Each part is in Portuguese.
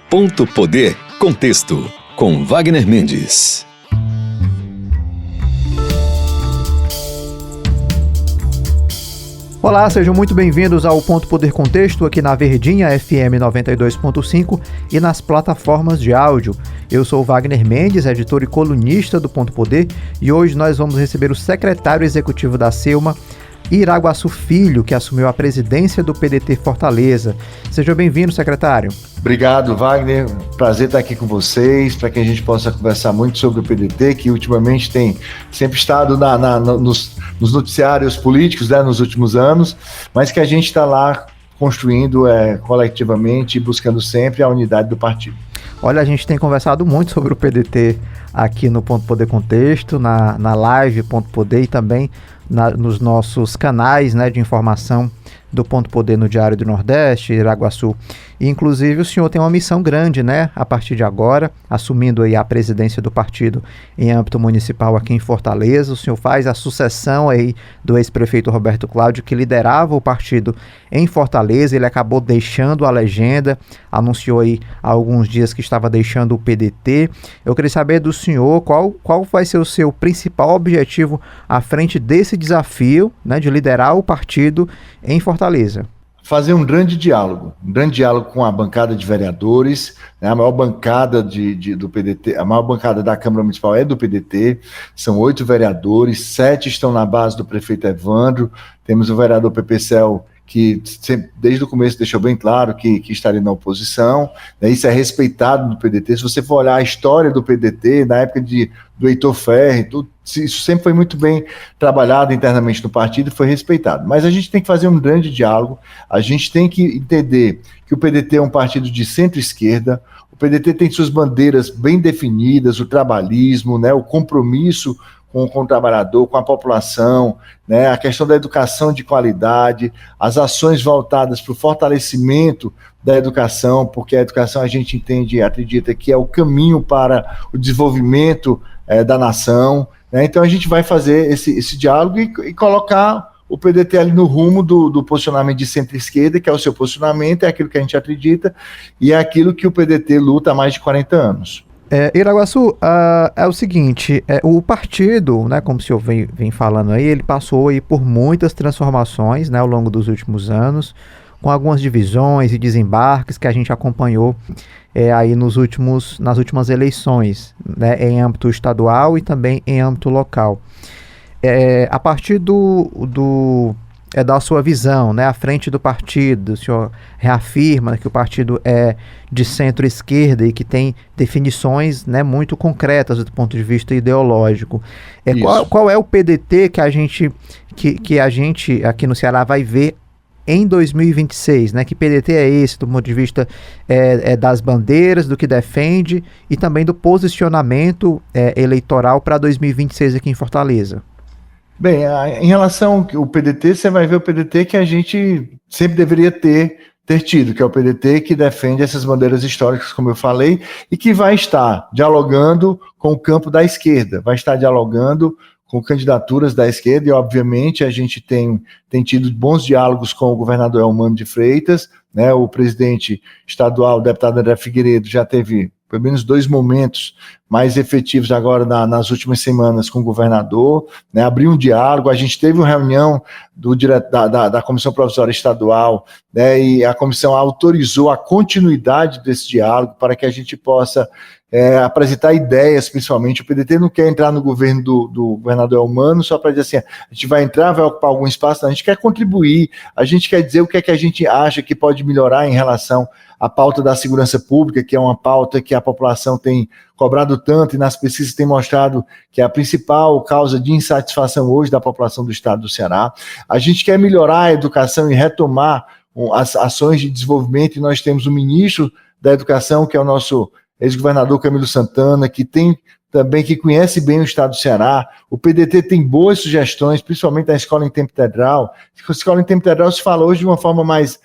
Ponto Poder Contexto, com Wagner Mendes. Olá, sejam muito bem-vindos ao Ponto Poder Contexto aqui na Verdinha FM 92.5 e nas plataformas de áudio. Eu sou Wagner Mendes, editor e colunista do Ponto Poder, e hoje nós vamos receber o secretário executivo da SEUMA, Iraguaçu Filho, que assumiu a presidência do PDT Fortaleza. Seja bem-vindo, secretário. Obrigado, Wagner. Prazer estar aqui com vocês, para que a gente possa conversar muito sobre o PDT, que ultimamente tem sempre estado nos noticiários políticos, né, nos últimos anos, mas que a gente está lá construindo coletivamente e buscando sempre a unidade do partido. Olha, a gente tem conversado muito sobre o PDT aqui no Ponto Poder Contexto, na live Ponto Poder e também nos nossos canais, né, de informação do Ponto Poder no Diário do Nordeste, Iraguaçu. E, inclusive, o senhor tem uma missão grande, né, a partir de agora, assumindo aí a presidência do partido em âmbito municipal aqui em Fortaleza. O senhor faz a sucessão aí do ex-prefeito Roberto Cláudio, que liderava o partido em Fortaleza. Ele acabou deixando a legenda, anunciou aí há alguns dias que estava deixando o PDT. Eu queria saber do senhor qual vai ser o seu principal objetivo à frente desse desafio, né, de liderar o partido em Fortaleza. Fazer um grande diálogo com a bancada de vereadores, né, a maior bancada do PDT, a maior bancada da Câmara Municipal é do PDT, são 8 vereadores, 7 estão na base do prefeito Evandro, temos o vereador Pepecel, que sempre, desde o começo deixou bem claro que estaria na oposição, né, isso é respeitado no PDT. Se você for olhar a história do PDT, na época do Heitor Ferri, isso sempre foi muito bem trabalhado internamente no partido e foi respeitado. Mas a gente tem que fazer um grande diálogo, a gente tem que entender que o PDT é um partido de centro-esquerda, o PDT tem suas bandeiras bem definidas, o trabalhismo, né, o compromisso com o trabalhador, com a população, né, a questão da educação de qualidade, as ações voltadas para o fortalecimento da educação, porque a educação a gente entende, acredita que é o caminho para o desenvolvimento da nação, né? Então a gente vai fazer esse diálogo e colocar o PDT ali no rumo do posicionamento de centro-esquerda, que é o seu posicionamento, é aquilo que a gente acredita e é aquilo que o PDT luta há mais de 40 anos. Iraguaçu, é o seguinte, o partido, né, como o senhor vem falando aí, ele passou aí por muitas transformações, né, ao longo dos últimos anos, com algumas divisões e desembarques que a gente acompanhou aí nas últimas eleições, né, em âmbito estadual e também em âmbito local. A partir da sua visão, né, à frente do partido, o senhor reafirma que o partido é de centro-esquerda e que tem definições, né, muito concretas do ponto de vista ideológico. Qual é o PDT que a gente aqui no Ceará vai ver em 2026, né? Que PDT é esse do ponto de vista das bandeiras, do que defende e também do posicionamento eleitoral para 2026 aqui em Fortaleza? Bem, em relação ao PDT, você vai ver o PDT que a gente sempre deveria ter tido, que é o PDT que defende essas bandeiras históricas, como eu falei, e que vai estar dialogando com o campo da esquerda, vai estar dialogando com candidaturas da esquerda, e obviamente a gente tem tido bons diálogos com o governador Elmano de Freitas, né, o presidente estadual, o deputado André Figueiredo, já teve pelo menos 2 momentos mais efetivos agora nas últimas semanas com o governador, né, abriu um diálogo, a gente teve uma reunião da Comissão Provisória Estadual, né, e a comissão autorizou a continuidade desse diálogo para que a gente possa apresentar ideias, principalmente. O PDT não quer entrar no governo do governador Elmano só para dizer assim, a gente vai entrar, vai ocupar algum espaço, não, a gente quer contribuir, a gente quer dizer o que é que a gente acha que pode melhorar em relação à pauta da segurança pública, que é uma pauta que a população tem cobrado tanto e nas pesquisas tem mostrado que é a principal causa de insatisfação hoje da população do estado do Ceará. A gente quer melhorar a educação e retomar as ações de desenvolvimento, e nós temos o ministro da Educação, que é o nosso ex-governador Camilo Santana, que conhece bem o estado do Ceará. O PDT tem boas sugestões, principalmente da escola em tempo integral. A escola em tempo integral se fala hoje de uma forma mais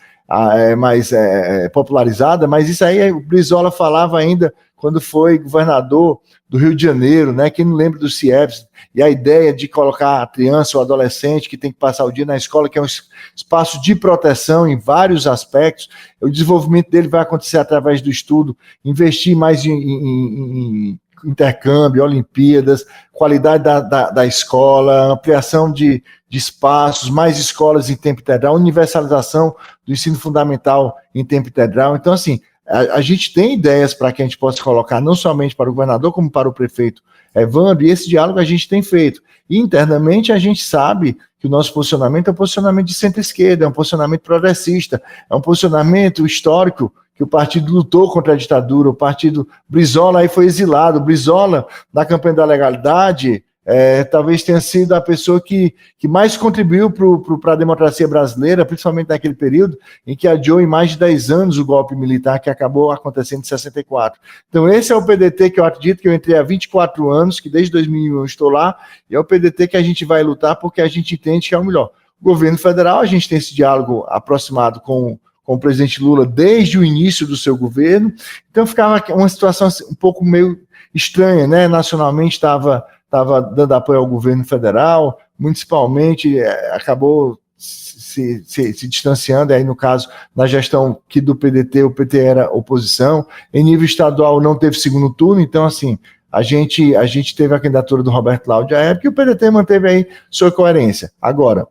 popularizada, mas isso aí o Brizola falava ainda quando foi governador do Rio de Janeiro, né? Quem não lembra do CIEPS, e a ideia de colocar a criança ou adolescente que tem que passar o dia na escola, que é um espaço de proteção em vários aspectos. O desenvolvimento dele vai acontecer através do estudo, investir mais em intercâmbio, Olimpíadas, qualidade da escola, ampliação de espaços, mais escolas em tempo integral, universalização do ensino fundamental em tempo integral. Então, assim, a gente tem ideias para que a gente possa colocar, não somente para o governador, como para o prefeito Evandro, e esse diálogo a gente tem feito. E internamente a gente sabe que o nosso posicionamento é um posicionamento de centro-esquerda, é um posicionamento progressista, é um posicionamento histórico, que o partido lutou contra a ditadura, o partido Brizola aí foi exilado. O Brizola, na campanha da legalidade, talvez tenha sido a pessoa que mais contribuiu para a democracia brasileira, principalmente naquele período em que adiou em mais de 10 anos o golpe militar que acabou acontecendo em 64. Então esse é o PDT que eu acredito que eu entrei há 24 anos, que desde 2001 eu estou lá, e é o PDT que a gente vai lutar porque a gente entende que é o melhor. O governo federal, a gente tem esse diálogo aproximado com o presidente Lula desde o início do seu governo, então ficava uma situação um pouco meio estranha, né? Nacionalmente estava dando apoio ao governo federal, municipalmente acabou se distanciando, aí no caso, na gestão que do PDT, o PT era oposição, em nível estadual não teve segundo turno, então assim, a gente teve a candidatura do Roberto Cláudio à época e o PDT manteve aí sua coerência. Agora,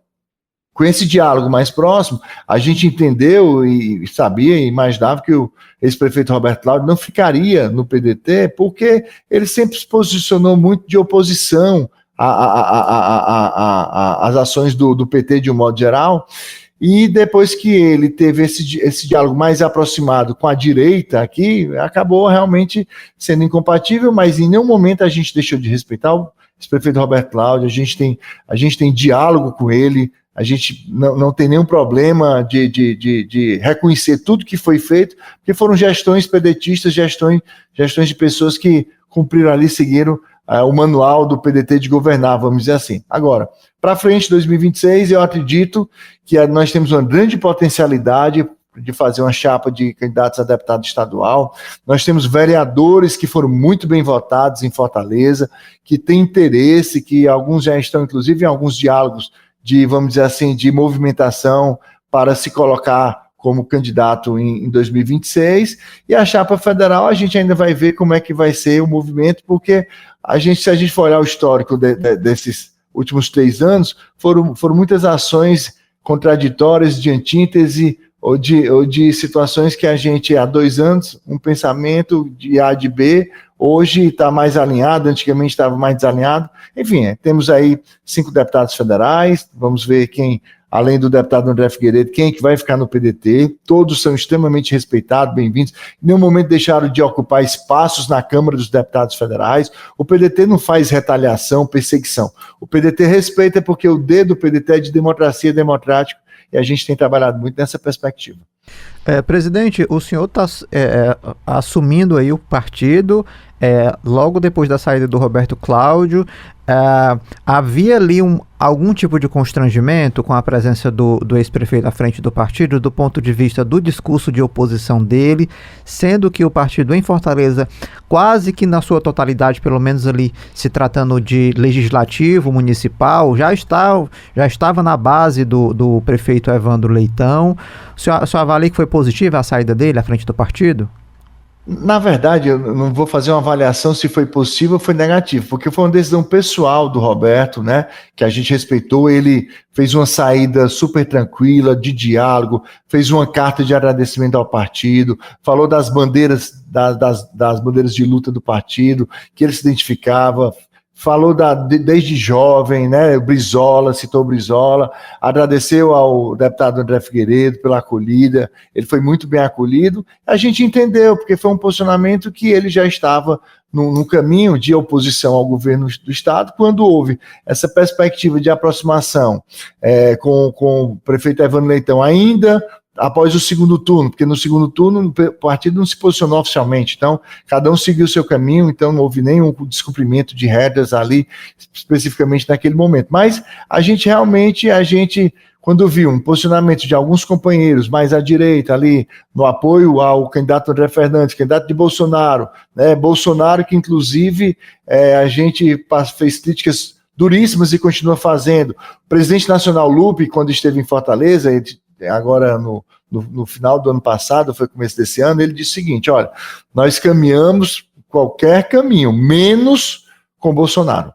com esse diálogo mais próximo, a gente entendeu e sabia e imaginava que o ex-prefeito Roberto Cláudio não ficaria no PDT, porque ele sempre se posicionou muito de oposição às ações do PT de um modo geral, e depois que ele teve esse diálogo mais aproximado com a direita aqui, acabou realmente sendo incompatível, mas em nenhum momento a gente deixou de respeitar o ex-prefeito Roberto Cláudio, a gente tem diálogo com ele, a gente não tem nenhum problema de reconhecer tudo que foi feito, porque foram gestões pedetistas, gestões de pessoas que cumpriram ali, seguiram o manual do PDT de governar, vamos dizer assim. Agora, para frente, 2026, eu acredito que nós temos uma grande potencialidade de fazer uma chapa de candidatos a deputado estadual. Nós temos vereadores que foram muito bem votados em Fortaleza, que têm interesse, que alguns já estão, inclusive, em alguns diálogos vamos dizer assim, de movimentação para se colocar como candidato em 2026, e a chapa federal a gente ainda vai ver como é que vai ser o movimento, porque se a gente for olhar o histórico desses últimos 3 anos, foram muitas ações contraditórias, de antítese, ou de situações que a gente, há 2 anos, um pensamento de A de B, hoje está mais alinhado, antigamente estava mais desalinhado. Enfim, temos aí 5 deputados federais, vamos ver quem, além do deputado André Figueiredo, quem que vai ficar no PDT, todos são extremamente respeitados, bem-vindos, em nenhum momento deixaram de ocupar espaços na Câmara dos Deputados Federais. O PDT não faz retaliação, perseguição, o PDT respeita porque o D do PDT é de democracia democrática, e a gente tem trabalhado muito nessa perspectiva. Presidente, o senhor está assumindo aí o partido logo depois da saída do Roberto Cláudio. Havia ali algum tipo de constrangimento com a presença do ex-prefeito à frente do partido, do ponto de vista do discurso de oposição dele, sendo que o partido em Fortaleza, quase que na sua totalidade, pelo menos ali se tratando de legislativo municipal, já estava na base do prefeito Evandro Leitão. O senhor avalia que foi positiva a saída dele à frente do partido? Na verdade, eu não vou fazer uma avaliação se foi possível ou foi negativo, porque foi uma decisão pessoal do Roberto, né, que a gente respeitou. Ele fez uma saída super tranquila, de diálogo, fez uma carta de agradecimento ao partido, falou das bandeiras, das bandeiras de luta do partido, que ele se identificava, falou desde jovem, né, Brizola, citou Brizola, agradeceu ao deputado André Figueiredo pela acolhida, ele foi muito bem acolhido, a gente entendeu, porque foi um posicionamento que ele já estava no caminho de oposição ao governo do Estado, quando houve essa perspectiva de aproximação com o prefeito Evandro Leitão, ainda após o segundo turno, porque no segundo turno o partido não se posicionou oficialmente, então cada um seguiu o seu caminho, então não houve nenhum descumprimento de regras ali, especificamente naquele momento, mas a gente quando viu um posicionamento de alguns companheiros mais à direita ali, no apoio ao candidato André Fernandes, candidato de Bolsonaro, né, Bolsonaro que inclusive a gente fez críticas duríssimas e continua fazendo. O presidente nacional Lupe, quando esteve em Fortaleza, agora no final do ano passado, foi começo desse ano, ele disse o seguinte, olha, nós caminhamos qualquer caminho, menos com Bolsonaro.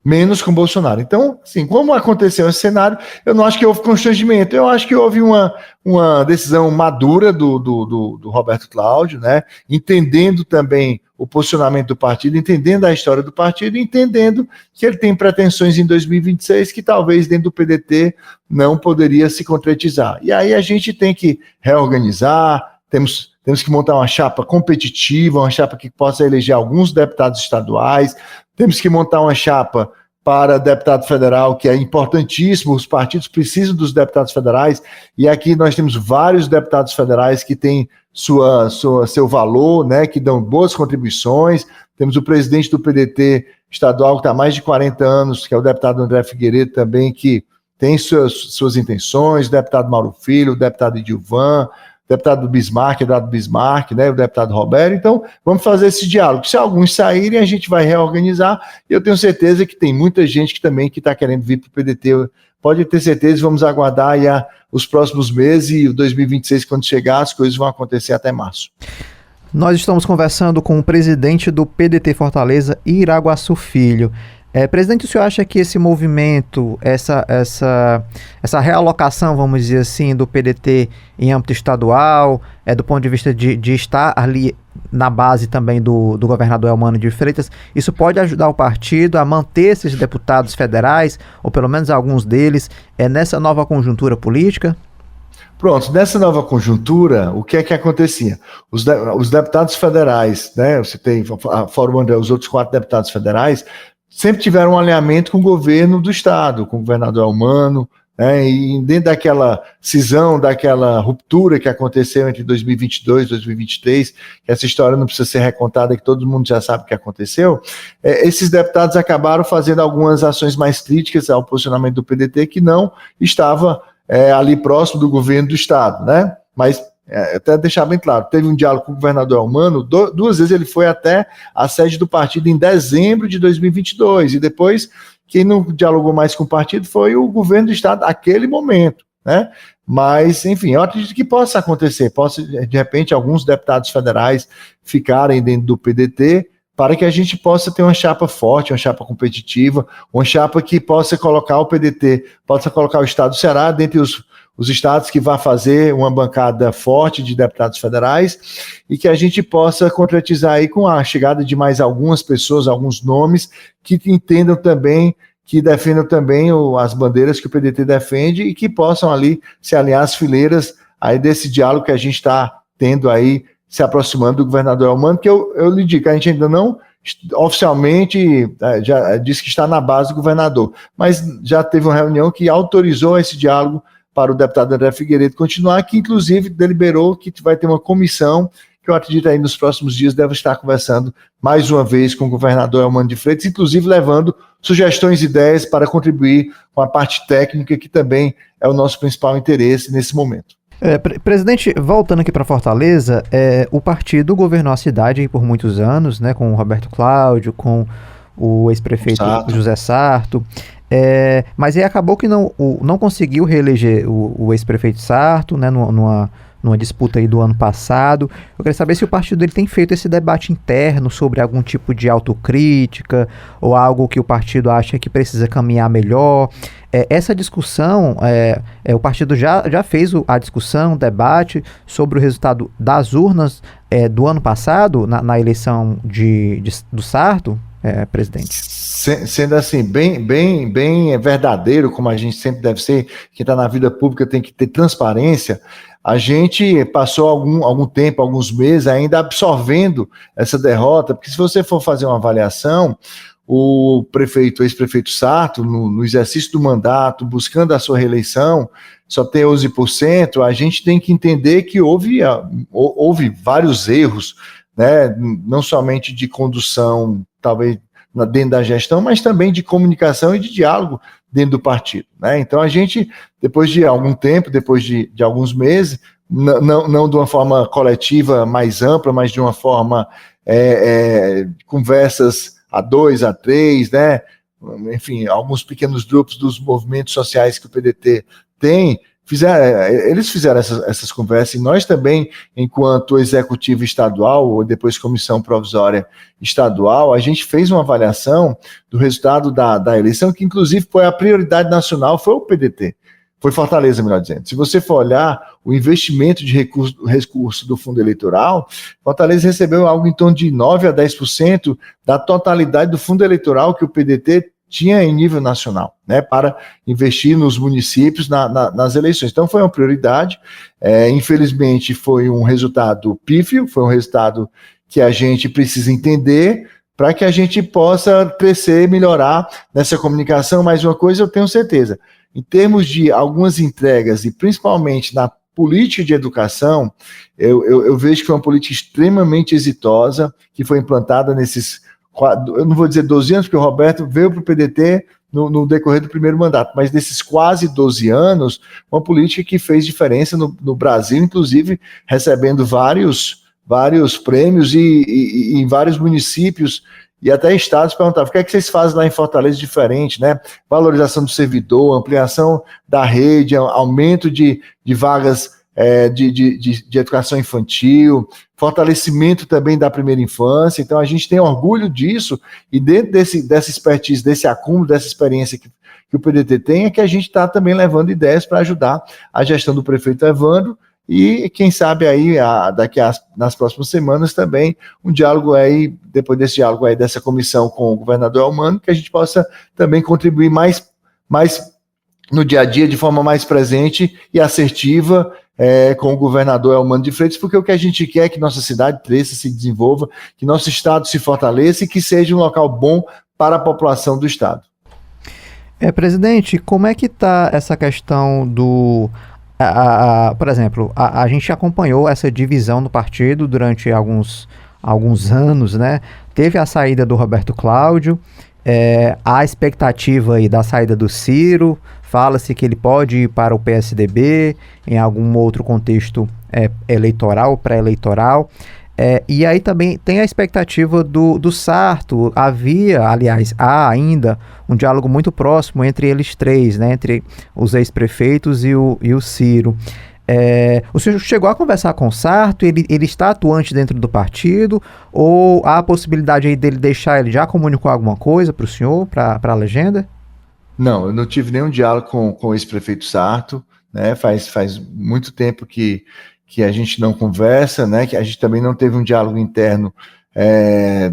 Menos com Bolsonaro. Então, assim, como aconteceu esse cenário, eu não acho que houve constrangimento, eu acho que houve uma decisão madura do Roberto Cláudio, né, entendendo também o posicionamento do partido, entendendo a história do partido, entendendo que ele tem pretensões em 2026 que talvez dentro do PDT não poderia se concretizar. E aí a gente tem que reorganizar, temos que montar uma chapa competitiva, uma chapa que possa eleger alguns deputados estaduais, temos que montar uma chapa para deputado federal, que é importantíssimo, os partidos precisam dos deputados federais, e aqui nós temos vários deputados federais que têm seu valor, né, que dão boas contribuições. Temos o presidente do PDT estadual, que está há mais de 40 anos, que é o deputado André Figueiredo também, que tem suas intenções, o deputado Mauro Filho, o deputado Edilvan, o deputado Bismarck, né, o deputado Roberto. Então, vamos fazer esse diálogo. Se alguns saírem, a gente vai reorganizar, e eu tenho certeza que tem muita gente que também está querendo vir para o PDT. Pode ter certeza, vamos aguardar aí os próximos meses, e o 2026, quando chegar, as coisas vão acontecer até março. Nós estamos conversando com o presidente do PDT Fortaleza, Iraguaçu Filho. Presidente, o senhor acha que esse movimento, essa realocação, vamos dizer assim, do PDT em âmbito estadual, do ponto de vista de estar ali na base também do governador Eumano de Freitas, isso pode ajudar o partido a manter esses deputados federais, ou pelo menos alguns deles, nessa nova conjuntura política? Pronto, nessa nova conjuntura, o que é que acontecia? Os deputados federais, né, você tem, fora o André, os outros 4 deputados federais, sempre tiveram um alinhamento com o governo do estado, com o governador Eumano, né, e dentro daquela cisão, daquela ruptura que aconteceu entre 2022 e 2023, que essa história não precisa ser recontada, que todo mundo já sabe o que aconteceu, esses deputados acabaram fazendo algumas ações mais críticas ao posicionamento do PDT, que não estava ali próximo do governo do estado, né? Mas até deixar bem claro, teve um diálogo com o governador Eumano, 2 vezes ele foi até a sede do partido em dezembro de 2022, e depois quem não dialogou mais com o partido foi o governo do estado naquele momento, né? Mas, enfim, eu acredito que possa acontecer, de repente alguns deputados federais ficarem dentro do PDT, para que a gente possa ter uma chapa forte, uma chapa competitiva, uma chapa que possa colocar o PDT, possa colocar o estado do Ceará dentre os estados que vai fazer uma bancada forte de deputados federais, e que a gente possa concretizar aí com a chegada de mais algumas pessoas, alguns nomes, que entendam também, que defendam também as bandeiras que o PDT defende, e que possam ali se alinhar às fileiras aí desse diálogo que a gente está tendo aí, se aproximando do governador Eumano, que eu lhe digo, a gente ainda não oficialmente já disse que está na base do governador, mas já teve uma reunião que autorizou esse diálogo para o deputado André Figueiredo continuar, que inclusive deliberou que vai ter uma comissão, que eu acredito aí nos próximos dias deve estar conversando mais uma vez com o governador Eumano de Freitas, inclusive levando sugestões e ideias para contribuir com a parte técnica, que também é o nosso principal interesse nesse momento. Presidente, voltando aqui para Fortaleza, o partido governou a cidade por muitos anos, né, com o Roberto Cláudio, com o ex-prefeito José Sarto, mas aí acabou que não conseguiu reeleger o ex-prefeito Sarto, né, numa disputa aí do ano passado. Eu queria saber se o partido dele tem feito esse debate interno sobre algum tipo de autocrítica ou algo que o partido acha que precisa caminhar melhor. Essa discussão, o partido já fez a discussão, o debate sobre o resultado das urnas do ano passado, na eleição do Sarto, presidente? Sendo assim, bem verdadeiro, como a gente sempre deve ser, quem está na vida pública tem que ter transparência. A gente passou algum tempo, alguns meses, ainda absorvendo essa derrota, porque se você for fazer uma avaliação, o ex-prefeito Sarto, no exercício do mandato, buscando a sua reeleição, só tem 11%, a gente tem que entender que houve vários erros, né, não somente de condução, talvez dentro da gestão, mas também de comunicação e de diálogo dentro do partido, né? Então a gente, depois de algum tempo, depois de alguns meses, não de uma forma coletiva mais ampla, mas de uma forma conversas a 2, a 3, né? Enfim, alguns pequenos grupos dos movimentos sociais que o PDT tem, eles fizeram essas conversas, e nós também, enquanto executivo estadual, ou depois comissão provisória estadual, a gente fez uma avaliação do resultado da eleição, que inclusive foi a prioridade nacional, foi o PDT. Foi Fortaleza, melhor dizendo. Se você for olhar o investimento de recurso do fundo eleitoral, Fortaleza recebeu algo em torno de 9 a 10% da totalidade do fundo eleitoral que o PDT tinha em nível nacional, né, para investir nos municípios nas eleições. Então foi uma prioridade. Infelizmente foi um resultado pífio, foi um resultado que a gente precisa entender para que a gente possa crescer, melhorar nessa comunicação. Mas uma coisa eu tenho certeza, em termos de algumas entregas, e principalmente na política de educação, eu vejo que foi uma política extremamente exitosa, que foi implantada nesses, eu não vou dizer 12 anos, porque o Roberto veio para o PDT no decorrer do primeiro mandato, mas nesses quase 12 anos, uma política que fez diferença no Brasil, inclusive recebendo vários prêmios e em vários municípios e até estados perguntavam: o que é que vocês fazem lá em Fortaleza diferente, né? Valorização do servidor, ampliação da rede, aumento de vagas de educação infantil, fortalecimento também da primeira infância. Então a gente tem orgulho disso, e dentro dessa expertise, desse acúmulo, dessa experiência que o PDT tem, é que a gente está também levando ideias para ajudar a gestão do prefeito Evandro, e quem sabe aí, nas próximas semanas também, um diálogo aí, depois desse diálogo aí, dessa comissão com o governador Elmano, que a gente possa também contribuir mais no dia a dia, de forma mais presente e assertiva, com o governador Elmano de Freitas, porque o que a gente quer é que nossa cidade cresça, se desenvolva, que nosso estado se fortaleça e que seja um local bom para a população do estado. Presidente, como é que está essa questão do... por exemplo, a gente acompanhou essa divisão no partido durante alguns anos, né? Teve a saída do Roberto Cláudio, a expectativa aí da saída do Ciro, fala-se que ele pode ir para o PSDB em algum outro contexto eleitoral, pré-eleitoral. E aí também tem a expectativa do Sarto. Há ainda um diálogo muito próximo entre eles três, né, entre os ex-prefeitos e o Ciro. O senhor chegou a conversar com o Sarto? Ele está atuante dentro do partido? Ou há a possibilidade aí dele deixar, ele já comunicou alguma coisa para o senhor, para a legenda? Não, eu não tive nenhum diálogo com o ex-prefeito Sarto, né? Faz muito tempo que a gente não conversa, né? Que a gente também não teve um diálogo interno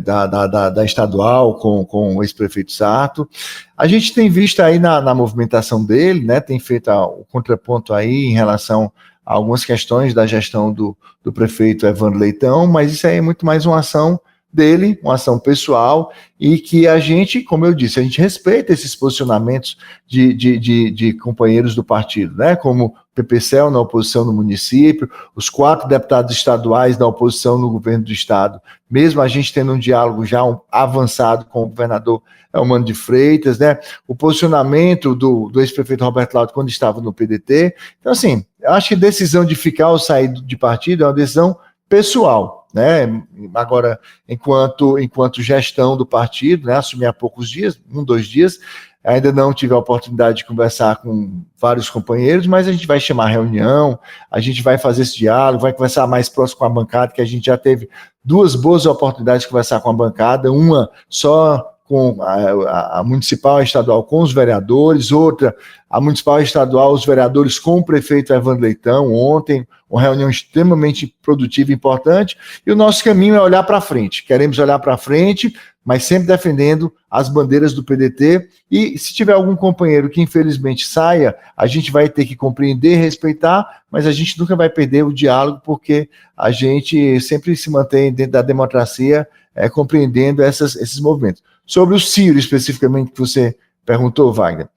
da estadual com o ex-prefeito Sarto. A gente tem visto aí na movimentação dele, né? Tem feito o contraponto aí em relação a algumas questões da gestão do prefeito Evandro Leitão, mas isso aí é muito mais uma ação dele, uma ação pessoal, e que a gente, como eu disse, a gente respeita esses posicionamentos de companheiros do partido, né? Como o PPCEL na oposição no município, os 4 deputados estaduais na oposição no governo do estado, mesmo a gente tendo um diálogo já avançado com o governador Elmano de Freitas, né? O posicionamento do ex-prefeito Roberto Cláudio quando estava no PDT. Então, assim, eu acho que a decisão de ficar ou sair de partido é uma decisão pessoal, né? Agora, enquanto gestão do partido, né, assumi há poucos dias, 2 dias, ainda não tive a oportunidade de conversar com vários companheiros, mas a gente vai chamar reunião, a gente vai fazer esse diálogo, vai conversar mais próximo com a bancada, que a gente já teve 2 boas oportunidades de conversar com a bancada, uma só com a municipal e estadual com os vereadores, outra, a municipal e estadual, os vereadores com o prefeito Evandro Leitão, ontem, uma reunião extremamente produtiva e importante, e o nosso caminho é olhar para frente, queremos olhar para frente, mas sempre defendendo as bandeiras do PDT, e se tiver algum companheiro que infelizmente saia, a gente vai ter que compreender e respeitar, mas a gente nunca vai perder o diálogo, porque a gente sempre se mantém dentro da democracia, compreendendo esses movimentos. Sobre o Ciro, especificamente, que você perguntou, Wagner,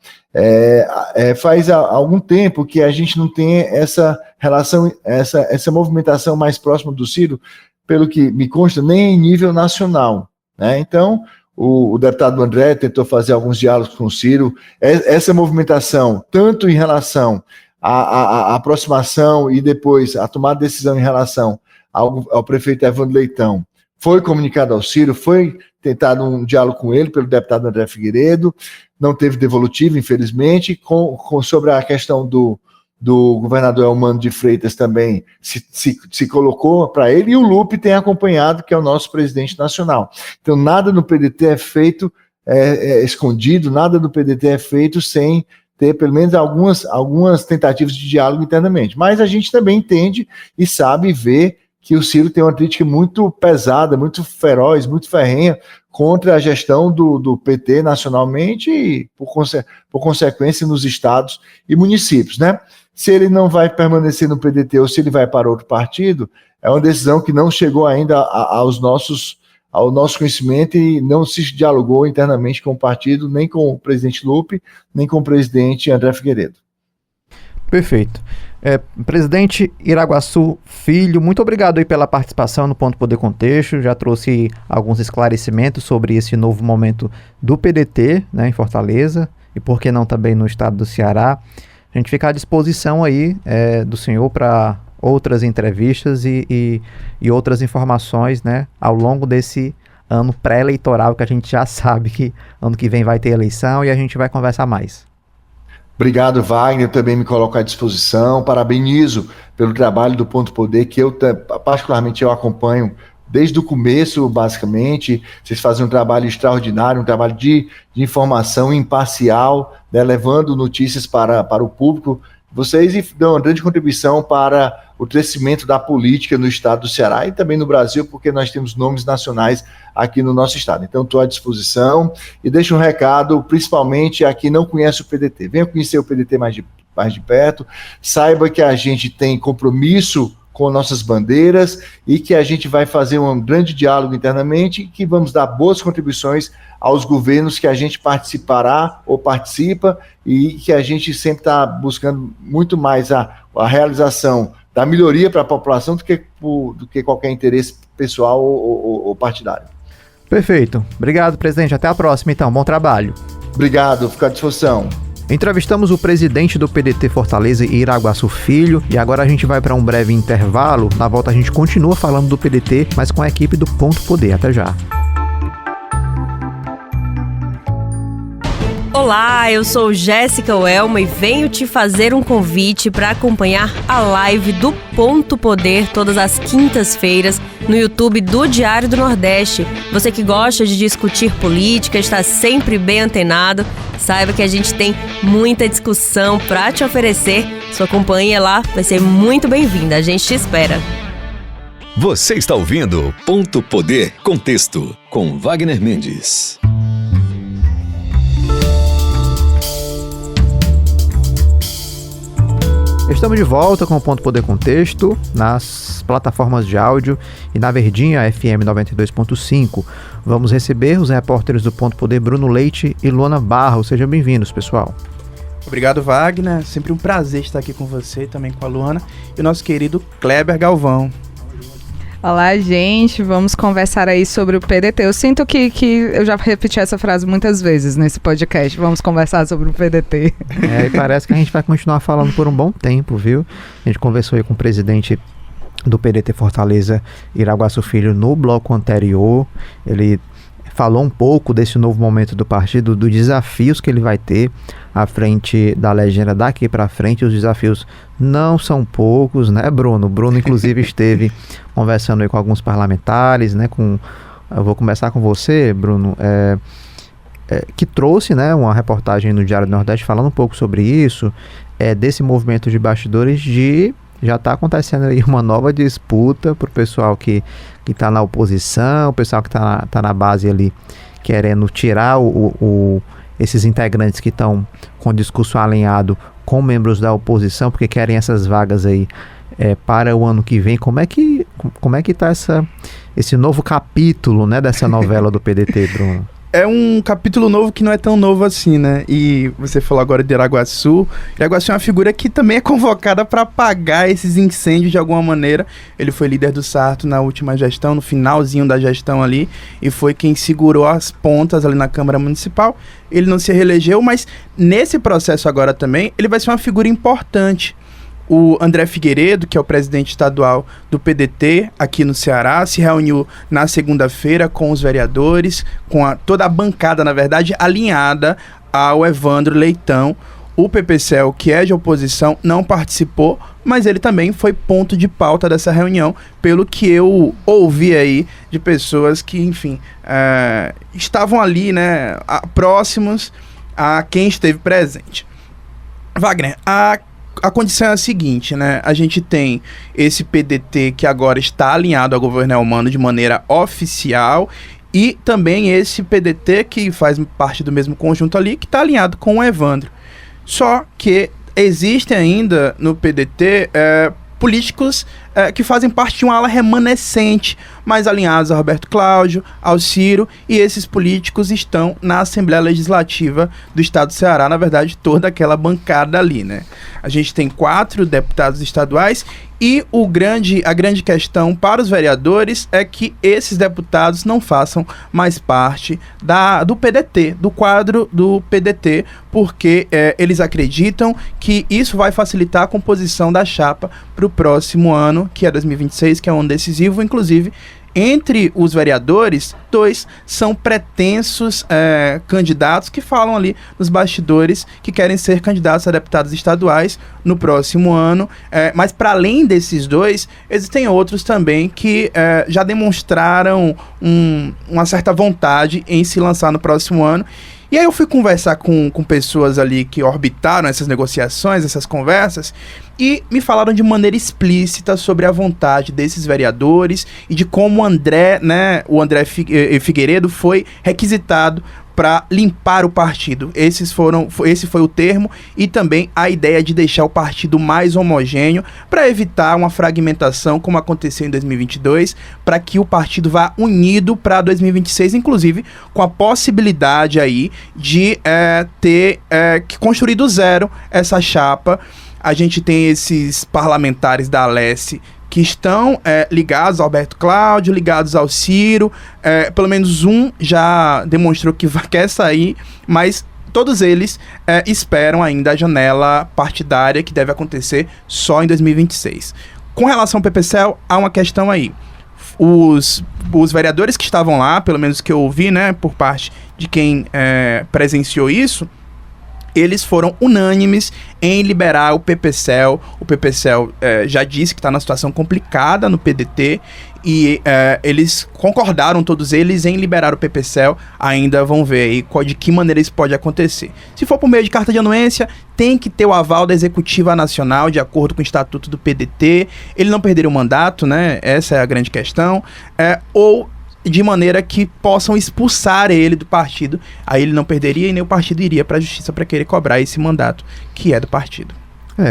faz algum tempo que a gente não tem essa relação, essa movimentação mais próxima do Ciro, pelo que me consta, nem em nível nacional, né? Então, o deputado André tentou fazer alguns diálogos com o Ciro. Essa movimentação, tanto em relação à aproximação e depois a tomada de decisão em relação ao prefeito Evandro Leitão, foi comunicado ao Ciro, foi tentado um diálogo com ele pelo deputado André Figueiredo, não teve devolutivo, infelizmente. Sobre a questão do governador Elmano de Freitas também se colocou para ele, e o Lupe tem acompanhado, que é o nosso presidente nacional. Então, nada no PDT é feito escondido, nada no PDT é feito sem ter pelo menos algumas tentativas de diálogo internamente. Mas a gente também entende e sabe ver que o Ciro tem uma crítica muito pesada, muito feroz, muito ferrenha contra a gestão do PT nacionalmente e, por consequência, nos estados e municípios, né? Se ele não vai permanecer no PDT ou se ele vai para outro partido, é uma decisão que não chegou ainda ao nosso conhecimento e não se dialogou internamente com o partido, nem com o presidente Lupe, nem com o presidente André Figueiredo. Perfeito. Presidente Iraguaçu Filho, muito obrigado aí pela participação no Ponto Poder Contexto, já trouxe alguns esclarecimentos sobre esse novo momento do PDT, né, em Fortaleza, e por que não também no estado do Ceará. A gente fica à disposição aí do senhor para outras entrevistas e outras informações, né, ao longo desse ano pré-eleitoral, que a gente já sabe que ano que vem vai ter eleição e a gente vai conversar mais. Obrigado, Wagner, eu também me coloco à disposição, parabenizo pelo trabalho do Ponto Poder, que particularmente eu acompanho desde o começo, basicamente. Vocês fazem um trabalho extraordinário, um trabalho de informação imparcial, né, levando notícias para o público. Vocês dão uma grande contribuição para o crescimento da política no estado do Ceará e também no Brasil, porque nós temos nomes nacionais aqui no nosso estado. Então, estou à disposição e deixo um recado, principalmente a quem não conhece o PDT. Venha conhecer o PDT mais de perto, saiba que a gente tem compromisso com nossas bandeiras e que a gente vai fazer um grande diálogo internamente e que vamos dar boas contribuições aos governos que a gente participará ou participa e que a gente sempre está buscando muito mais a realização da melhoria para a população do que qualquer interesse pessoal ou partidário. Perfeito. Obrigado, presidente. Até a próxima, então. Bom trabalho. Obrigado. Fico à disposição. Entrevistamos o presidente do PDT Fortaleza, Iraguaçu Filho, e agora a gente vai para um breve intervalo. Na volta a gente continua falando do PDT, mas com a equipe do Ponto Poder. Até já. Olá, eu sou Jéssica Welma e venho te fazer um convite para acompanhar a live do Ponto Poder todas as quintas-feiras no YouTube do Diário do Nordeste. Você que gosta de discutir política, está sempre bem antenado, saiba que a gente tem muita discussão para te oferecer. Sua companhia lá vai ser muito bem-vinda, a gente te espera. Você está ouvindo Ponto Poder Contexto, com Wagner Mendes. Estamos de volta com o Ponto Poder Contexto nas plataformas de áudio e na Verdinha FM 92.5. Vamos receber os repórteres do Ponto Poder, Bruno Leite e Luana Barros. Sejam bem-vindos, pessoal. Obrigado, Wagner. Sempre um prazer estar aqui com você e também com a Luana e o nosso querido Kleber Galvão. Olá, gente, vamos conversar aí sobre o PDT. Eu sinto que eu já repeti essa frase muitas vezes nesse podcast. Vamos conversar sobre o PDT. E parece que a gente vai continuar falando por um bom tempo, viu? A gente conversou aí com o presidente do PDT Fortaleza, Iraguaçu Filho, no bloco anterior. Ele falou um pouco desse novo momento do partido, dos desafios que ele vai ter à frente da legenda daqui para frente. Os desafios não são poucos, né, Bruno? Bruno, inclusive, esteve conversando aí com alguns parlamentares, né? Eu vou começar com você, Bruno, que trouxe, né, uma reportagem no Diário do Nordeste falando um pouco sobre isso, desse movimento de bastidores já está acontecendo aí uma nova disputa para o pessoal que está na oposição, o pessoal que está na base ali querendo tirar esses integrantes que estão com o discurso alinhado com membros da oposição, porque querem essas vagas aí para o ano que vem. Como é que está esse novo capítulo, né, dessa novela do PDT, Bruno? é um capítulo novo que não é tão novo assim, né? E você falou agora de Iraguaçu. Iraguaçu é uma figura que também é convocada para apagar esses incêndios de alguma maneira. Ele foi líder do Sarto na última gestão, no finalzinho da gestão ali, e foi quem segurou as pontas ali na Câmara Municipal. Ele não se reelegeu, mas nesse processo agora também, ele vai ser uma figura importante. O André Figueiredo, que é o presidente estadual do PDT aqui no Ceará, se reuniu na segunda-feira com os vereadores, com toda a bancada, na verdade, alinhada ao Evandro Leitão. O PPCL, que é de oposição, não participou, mas ele também foi ponto de pauta dessa reunião, pelo que eu ouvi aí de pessoas que, enfim, estavam ali, né, próximos a quem esteve presente. Wagner, a condição é a seguinte, né? A gente tem esse PDT que agora está alinhado ao governo Elmano de maneira oficial e também esse PDT que faz parte do mesmo conjunto ali, que está alinhado com o Evandro. Só que existem ainda no PDT políticos que fazem parte de uma ala remanescente, mais alinhados a Roberto Cláudio, ao Ciro, e esses políticos estão na Assembleia Legislativa do Estado do Ceará, na verdade, toda aquela bancada ali, né? A gente tem 4 deputados estaduais e a grande questão para os vereadores é que esses deputados não façam mais parte do PDT, do quadro do PDT, porque eles acreditam que isso vai facilitar a composição da chapa para o próximo ano, que é 2026, que é um ano decisivo. Inclusive, entre os vereadores, 2 são pretensos candidatos que falam ali nos bastidores que querem ser candidatos a deputados estaduais no próximo ano. Mas para além desses 2, existem outros também que já demonstraram uma certa vontade em se lançar no próximo ano. E aí eu fui conversar com pessoas ali que orbitaram essas negociações, essas conversas, e me falaram de maneira explícita sobre a vontade desses vereadores e de como o André Figueiredo foi requisitado para limpar o partido. Esse foi o termo, e também a ideia de deixar o partido mais homogêneo para evitar uma fragmentação como aconteceu em 2022, para que o partido vá unido para 2026, inclusive com a possibilidade aí de ter que construir do zero essa chapa. A gente tem esses parlamentares da Alesse que estão ligados ao Alberto Cláudio, ligados ao Ciro, pelo menos um já demonstrou que quer sair, mas todos eles esperam ainda a janela partidária que deve acontecer só em 2026. Com relação ao PPCL, há uma questão aí. Os vereadores que estavam lá, pelo menos que eu ouvi, né, por parte de quem presenciou isso, eles foram unânimes em liberar o PPCL. O PPCL já disse que está numa situação complicada no PDT e eles concordaram, todos eles, em liberar o PPCL. Ainda vão ver aí de que maneira isso pode acontecer. Se for por meio de carta de anuência, tem que ter o aval da Executiva Nacional, de acordo com o Estatuto do PDT. Ele não perderia o mandato, né? Essa é a grande questão. Ou de maneira que possam expulsar ele do partido. Aí ele não perderia e nem o partido iria para a justiça para querer cobrar esse mandato que é do partido.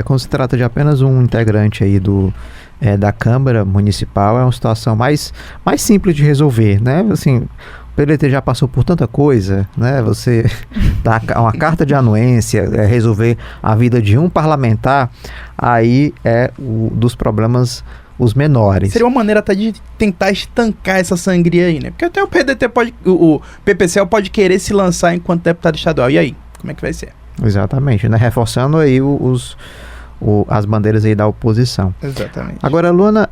Quando se trata de apenas um integrante aí da Câmara Municipal, é uma situação mais simples de resolver, né? Assim, o PDT já passou por tanta coisa, né? Você dá uma carta de anuência, resolver a vida de um parlamentar, aí dos problemas os menores. Seria uma maneira até de tentar estancar essa sangria aí, né? Porque até o PDT o PPCL pode querer se lançar enquanto deputado estadual. E aí? Como é que vai ser? Exatamente, né? Reforçando aí as bandeiras aí da oposição. Exatamente. Agora, Luana,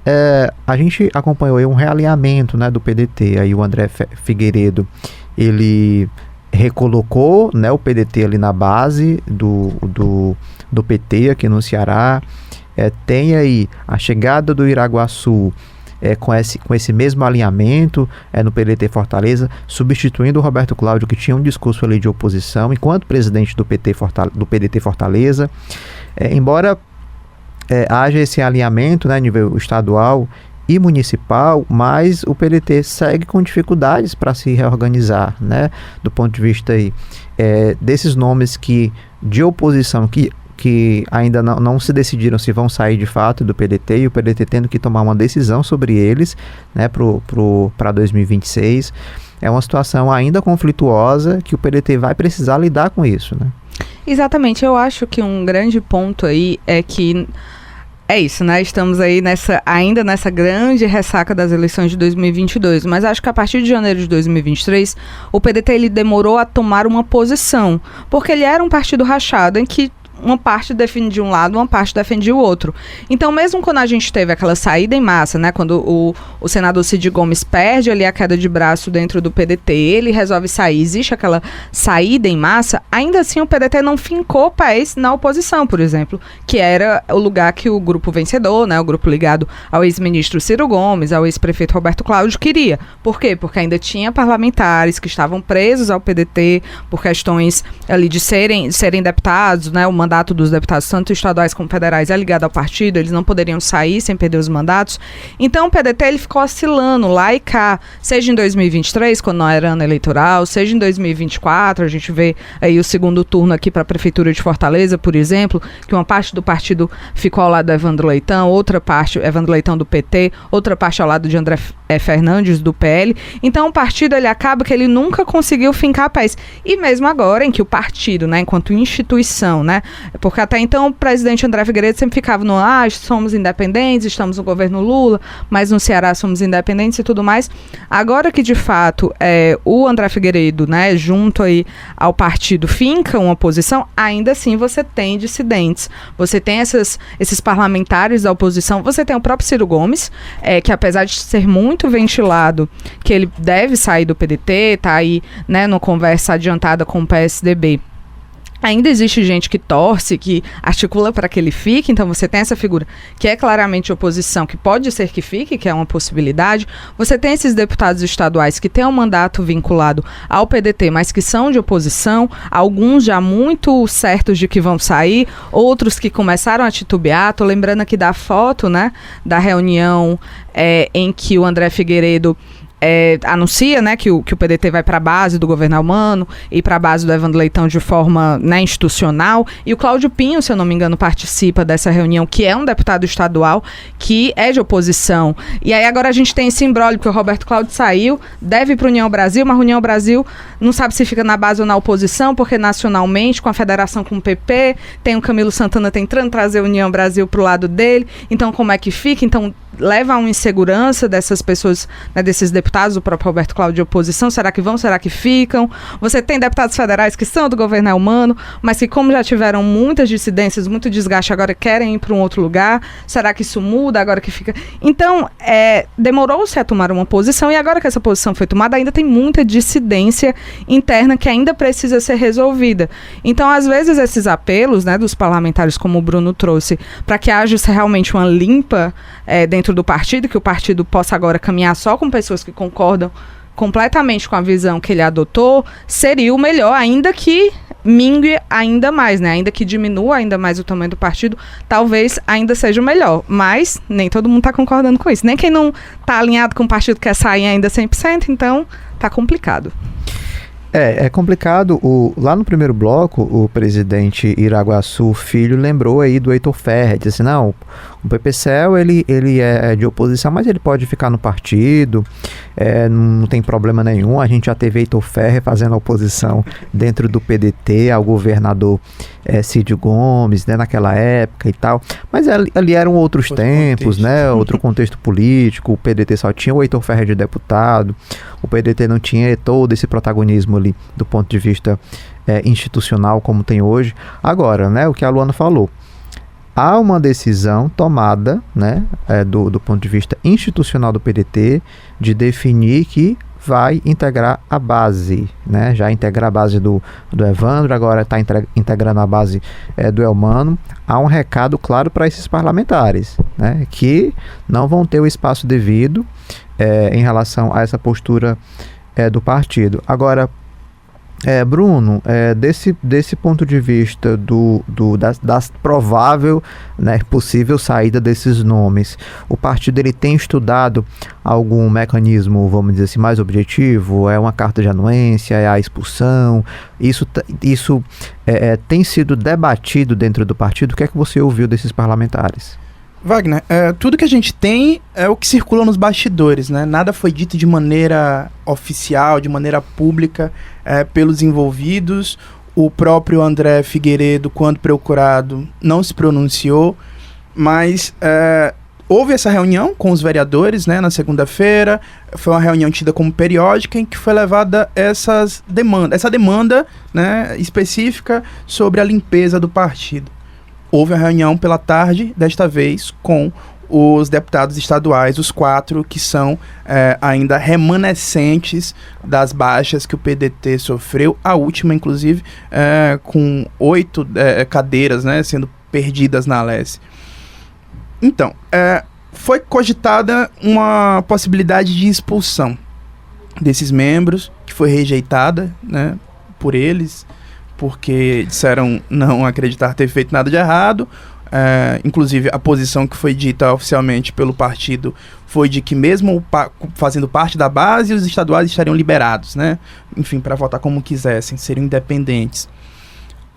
a gente acompanhou aí um realinhamento, né, do PDT. Aí o André Figueiredo, ele recolocou, né, o PDT ali na base do PT aqui no Ceará. Tem aí a chegada do Iraguaçu com esse mesmo alinhamento no PDT Fortaleza, substituindo o Roberto Cláudio, que tinha um discurso ali de oposição, enquanto presidente do PDT Fortaleza. Embora haja esse alinhamento, né, a nível estadual e municipal, mas o PDT segue com dificuldades para se reorganizar, né, do ponto de vista aí, desses nomes de oposição que ainda não se decidiram se vão sair de fato do PDT, e o PDT tendo que tomar uma decisão sobre eles, né, para 2026. é uma situação ainda conflituosa que o PDT vai precisar lidar com isso, né? Exatamente, eu acho que um grande ponto aí é que é isso, né? Estamos aí ainda nessa grande ressaca das eleições de 2022, mas acho que a partir de janeiro de 2023, o PDT ele demorou a tomar uma posição, porque ele era um partido rachado em que uma parte defendia um lado, uma parte defendia o outro. Então, mesmo quando a gente teve aquela saída em massa, né, quando o senador Cid Gomes perde ali a queda de braço dentro do PDT, ele resolve sair, existe aquela saída em massa, ainda assim o PDT não fincou pés na oposição, por exemplo, que era o lugar que o grupo vencedor, né, o grupo ligado ao ex-ministro Ciro Gomes, ao ex-prefeito Roberto Cláudio, queria. Por quê? Porque ainda tinha parlamentares que estavam presos ao PDT por questões ali de serem deputados, né, o mandato dos deputados, tanto estaduais como federais, é ligado ao partido, eles não poderiam sair sem perder os mandatos. Então o PDT ele ficou oscilando lá e cá, seja em 2023, quando não era ano eleitoral, seja em 2024, a gente vê aí o segundo turno aqui para a Prefeitura de Fortaleza, por exemplo, que uma parte do partido ficou ao lado do Evandro Leitão, outra parte, Evandro Leitão do PT, outra parte ao lado de André Fernandes do PL. Então o partido ele acaba que ele nunca conseguiu fincar pés. E mesmo agora em que o partido, né, enquanto instituição, né, porque até então o presidente André Figueiredo sempre ficava no somos independentes, estamos no governo Lula, mas no Ceará somos independentes e tudo mais. Agora que de fato o André Figueiredo, né, junto aí ao partido finca uma posição, ainda assim você tem dissidentes, você tem esses parlamentares da oposição, você tem o próprio Ciro Gomes, que apesar de ser muito ventilado, que ele deve sair do PDT, tá aí, né, numa conversa adiantada com o PSDB, ainda existe gente que torce, que articula para que ele fique, então você tem essa figura que é claramente oposição, que pode ser que fique, que é uma possibilidade. Você tem esses deputados estaduais que têm um mandato vinculado ao PDT, mas que são de oposição, alguns já muito certos de que vão sair, outros que começaram a titubear. Tô lembrando aqui da foto, né, da reunião em que o André Figueiredo anuncia, né, que o PDT vai para a base do governo Elmano e para a base do Evandro Leitão de forma, né, institucional, e o Cláudio Pinho, se eu não me engano, participa dessa reunião, que é um deputado estadual que é de oposição. E aí agora a gente tem esse imbróglio, porque o Roberto Cláudio saiu, deve ir para a União Brasil, mas a União Brasil não sabe se fica na base ou na oposição, porque nacionalmente, com a federação com o PP, tem o Camilo Santana tentando trazer a União Brasil para o lado dele, então como é que fica? Então leva a uma insegurança dessas pessoas, né, desses deputados, o próprio Roberto Cláudio de oposição, será que vão, será que ficam? Você tem deputados federais que são do governo Elmano, mas que como já tiveram muitas dissidências, muito desgaste, agora querem ir para um outro lugar, será que isso muda agora que fica? Então, demorou-se a tomar uma posição, e agora que essa posição foi tomada, ainda tem muita dissidência interna que ainda precisa ser resolvida. Então, às vezes, esses apelos, né, dos parlamentares, como o Bruno trouxe, para que haja realmente uma limpa dentro do partido, que o partido possa agora caminhar só com pessoas que concordam completamente com a visão que ele adotou, seria o melhor, ainda que mingue ainda mais, né? Ainda que diminua ainda mais o tamanho do partido, talvez ainda seja o melhor, mas nem todo mundo está concordando com isso, nem quem não está alinhado com o partido quer sair ainda 100%, então tá complicado. É complicado. Lá no primeiro bloco, o presidente Iraguaçu Filho lembrou aí do Heitor Ferrer, disse assim, não, o PPCL ele é de oposição, mas ele pode ficar no partido, não tem problema nenhum. A gente já teve Heitor Ferrer fazendo oposição dentro do PDT ao governador Cid Gomes, né, naquela época e tal, mas ali eram outros tempos, contexto, né, outro contexto político. O PDT só tinha o Heitor Ferrer de deputado, o PDT não tinha todo esse protagonismo ali do ponto de vista institucional como tem hoje. Agora, né, o que a Luana falou, há uma decisão tomada, né, do ponto de vista institucional do PDT de definir que vai integrar a base, né? Já integrar a base do Evandro, agora está integrando a base do Elmano. Há um recado claro para esses parlamentares, né, que não vão ter o espaço devido em relação a essa postura do partido. Agora, Bruno, desse ponto de vista da provável, né, possível saída desses nomes, o partido ele tem estudado algum mecanismo, vamos dizer assim, mais objetivo? É uma carta de anuência? É a expulsão? Isso tem sido debatido dentro do partido? O que é que você ouviu desses parlamentares? Wagner, tudo que a gente tem é o que circula nos bastidores, né? Nada foi dito de maneira oficial, de maneira pública pelos envolvidos. O próprio André Figueiredo, quando procurado, não se pronunciou, mas houve essa reunião com os vereadores, né, na segunda-feira. Foi uma reunião tida como periódica em que foi levada essa demanda, né, específica sobre a limpeza do partido. Houve a reunião pela tarde, desta vez, com os deputados estaduais, os 4 que são ainda remanescentes das baixas que o PDT sofreu, a última, inclusive, com 8 cadeiras, né, sendo perdidas na Alesse. Então, foi cogitada uma possibilidade de expulsão desses membros, que foi rejeitada, né, por eles, porque disseram não acreditar ter feito nada de errado. Inclusive, a posição que foi dita oficialmente pelo partido foi de que mesmo fazendo parte da base, os estaduais estariam liberados, né? Enfim, para votar como quisessem, seriam independentes.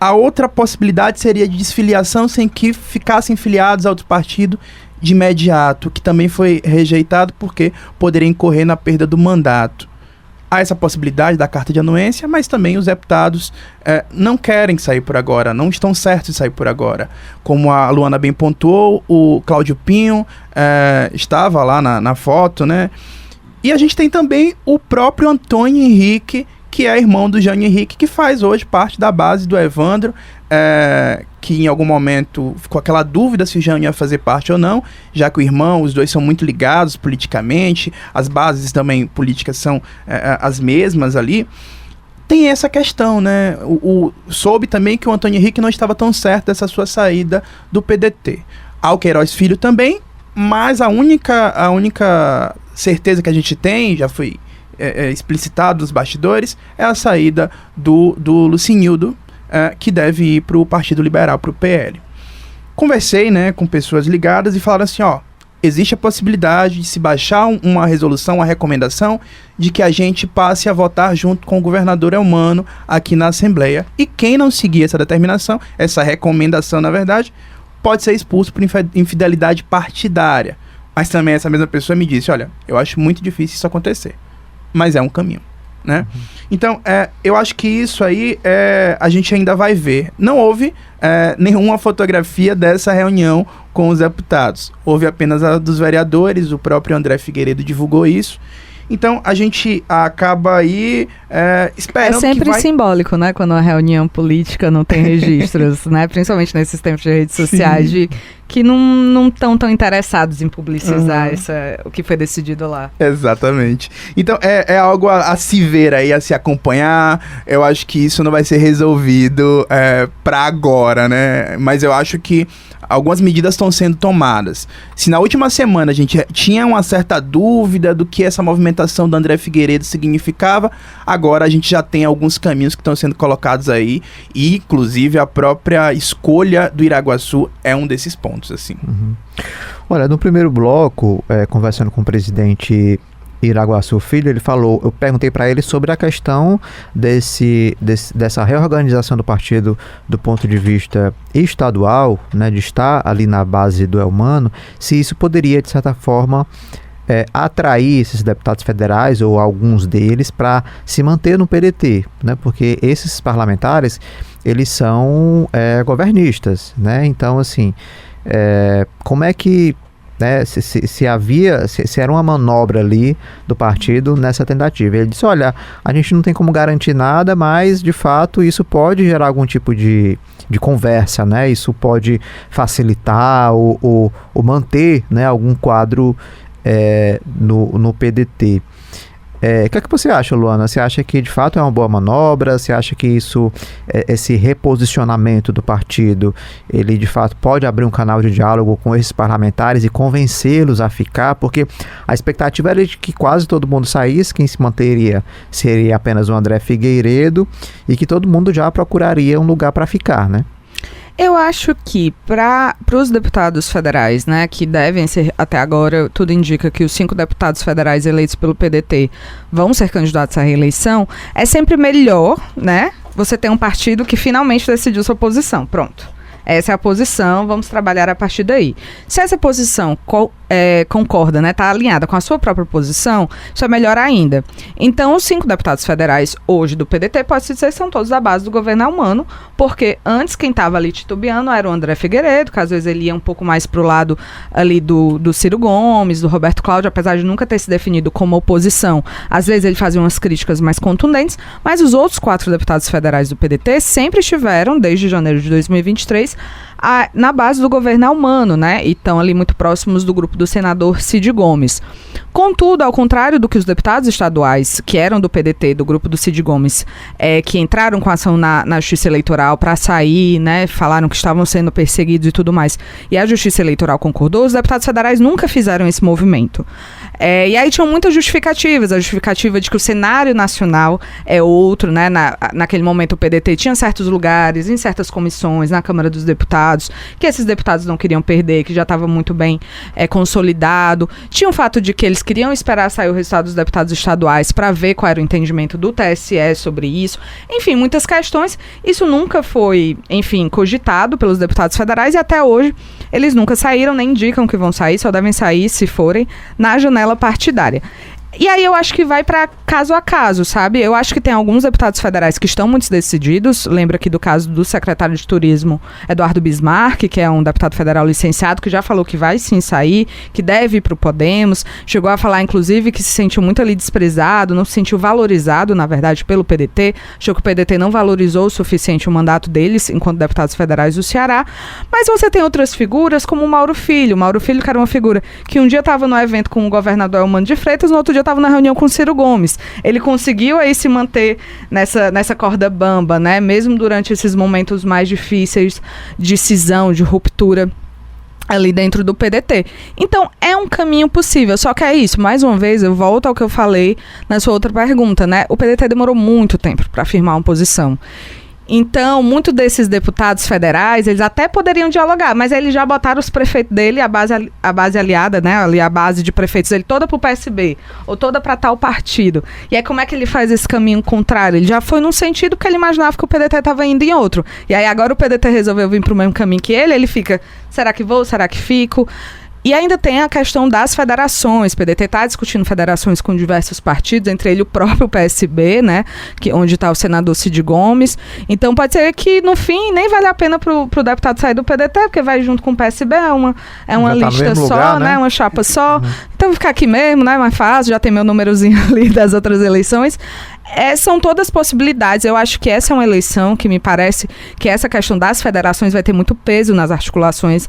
A outra possibilidade seria de desfiliação sem que ficassem filiados a outro partido de imediato, que também foi rejeitado porque poderia incorrer na perda do mandato. Há essa possibilidade da carta de anuência, mas também os deputados não querem sair por agora, não estão certos de sair por agora. Como a Luana bem pontuou, o Cláudio Pinho estava lá na foto, né? E a gente tem também o próprio Antônio Henrique, que é irmão do Jânio Henrique, que faz hoje parte da base do Evandro, que em algum momento ficou aquela dúvida se o Jânio ia fazer parte ou não, já que o irmão, os dois são muito ligados politicamente, as bases também políticas são as mesmas ali. Tem essa questão, né? Soube também que o Antônio Henrique não estava tão certo dessa sua saída do PDT. Alqueiroz Filho também, mas a única certeza que a gente tem, já foi explicitado nos bastidores, é a saída do Lucinildo, que deve ir para o Partido Liberal, para o PL. Conversei, né, com pessoas ligadas e falaram assim, existe a possibilidade de se baixar uma resolução, uma recomendação de que a gente passe a votar junto com o governador Elmano aqui na Assembleia. E quem não seguir essa determinação, essa recomendação, na verdade, pode ser expulso por infidelidade partidária. Mas também essa mesma pessoa me disse, olha, eu acho muito difícil isso acontecer, mas é um caminho, né? Então, eu acho que isso aí a gente ainda vai ver. Não houve nenhuma fotografia dessa reunião com os deputados. Houve apenas a dos vereadores, o próprio André Figueiredo divulgou isso. Então, a gente acaba aí esperando. É sempre simbólico, né? Quando uma reunião política não tem registros, né? Principalmente nesses tempos de redes sociais, que não estão tão interessados em publicizar o que foi decidido lá. Exatamente. Então, é algo a se ver aí, a se acompanhar. Eu acho que isso não vai ser resolvido para agora, né? Mas eu acho que algumas medidas estão sendo tomadas. Se na última semana a gente tinha uma certa dúvida do que essa movimentação do André Figueiredo significava, agora a gente já tem alguns caminhos que estão sendo colocados aí, e inclusive a própria escolha do Iraguaçu é um desses pontos, assim. Olha, no primeiro bloco, conversando com o presidente Iraguaçu Filho, ele falou, eu perguntei para ele sobre a questão dessa reorganização do partido do ponto de vista estadual, né, de estar ali na base do Elmano, se isso poderia, de certa forma, atrair esses deputados federais ou alguns deles para se manter no PDT, né, porque esses parlamentares, eles são governistas, né, então assim, como é que se era uma manobra ali do partido nessa tentativa. Ele disse, olha, a gente não tem como garantir nada, mas de fato isso pode gerar algum tipo de conversa, né? Isso pode facilitar ou manter, né, algum quadro no PDT. O que é que você acha, Luana? Você acha que de fato é uma boa manobra? Você acha que esse reposicionamento do partido, ele de fato pode abrir um canal de diálogo com esses parlamentares e convencê-los a ficar? Porque a expectativa era de que quase todo mundo saísse, quem se manteria seria apenas o André Figueiredo e que todo mundo já procuraria um lugar para ficar, né? Eu acho que para os deputados federais, né, que devem ser, até agora, tudo indica que os 5 deputados federais eleitos pelo PDT vão ser candidatos à reeleição, é sempre melhor, né, você ter um partido que finalmente decidiu sua posição. Pronto. essa é a posição, vamos trabalhar a partir daí. Se essa posição concorda, né, está alinhada com a sua própria posição, isso é melhor ainda. Então, os 5 deputados federais hoje do PDT, pode-se dizer, são todos da base do governo humano, porque antes quem estava ali titubeando era o André Figueiredo, que às vezes ele ia um pouco mais para o lado ali do Ciro Gomes, do Roberto Cláudio, apesar de nunca ter se definido como oposição. Às vezes ele fazia umas críticas mais contundentes, mas os outros 4 deputados federais do PDT sempre estiveram, desde janeiro de 2023, na base do governo humano, né? E estão ali muito próximos do grupo do senador Cid Gomes. Contudo, ao contrário do que os deputados estaduais, que eram do PDT, do grupo do Cid Gomes, que entraram com ação na Justiça Eleitoral para sair, né? Falaram que estavam sendo perseguidos e tudo mais, e a Justiça Eleitoral concordou, os deputados federais nunca fizeram esse movimento. E aí tinham muitas justificativas, a justificativa de que o cenário nacional é outro, né? Naquele momento o PDT tinha certos lugares, em certas comissões, na Câmara dos Deputados, que esses deputados não queriam perder, que já estava muito bem consolidado. Tinha o fato de que eles queriam esperar sair o resultado dos deputados estaduais para ver qual era o entendimento do TSE sobre isso. Enfim, muitas questões. Isso nunca foi, enfim, cogitado pelos deputados federais e até hoje eles nunca saíram, nem indicam que vão sair, só devem sair, se forem, na janela partidária. E aí eu acho que vai para caso a caso, sabe? Eu acho que tem alguns deputados federais que estão muito decididos. Lembro aqui do caso do secretário de Turismo, Eduardo Bismarck, que é um deputado federal licenciado, que já falou que vai sim sair, que deve ir para o Podemos. Chegou a falar, inclusive, que se sentiu muito ali desprezado, não se sentiu valorizado, na verdade, pelo PDT. Achou que o PDT não valorizou o suficiente o mandato deles, enquanto deputados federais do Ceará. Mas você tem outras figuras, como o Mauro Filho. Mauro Filho, que era uma figura que um dia estava no evento com o governador Eumano de Freitas, no outro dia estava na reunião com o Ciro Gomes. Ele conseguiu aí se manter nessa corda bamba, né? Mesmo durante esses momentos mais difíceis de cisão, de ruptura ali dentro do PDT. Então, é um caminho possível, só que é isso, mais uma vez, eu volto ao que eu falei na sua outra pergunta, né? O PDT demorou muito tempo para firmar uma posição. Então, muitos desses deputados federais, eles até poderiam dialogar, mas eles já botaram os prefeitos dele, a base aliada, né, ali a base de prefeitos dele, toda pro PSB, ou toda para tal partido. E aí, como é que ele faz esse caminho contrário? Ele já foi num sentido porque ele imaginava que o PDT estava indo em outro. E aí, agora o PDT resolveu vir pro mesmo caminho que ele fica, será que vou, será que fico? E ainda tem a questão das federações. O PDT está discutindo federações com diversos partidos, entre eles o próprio PSB, né, onde está o senador Cid Gomes. Então pode ser que, no fim, nem vale a pena pro deputado sair do PDT, porque vai junto com o PSB, é uma lista só, lugar, né, uma chapa só. Então vou ficar aqui mesmo, né, mais fácil, já tem meu númerozinho ali das outras eleições. São todas possibilidades. Eu acho que essa é uma eleição que me parece que essa questão das federações vai ter muito peso nas articulações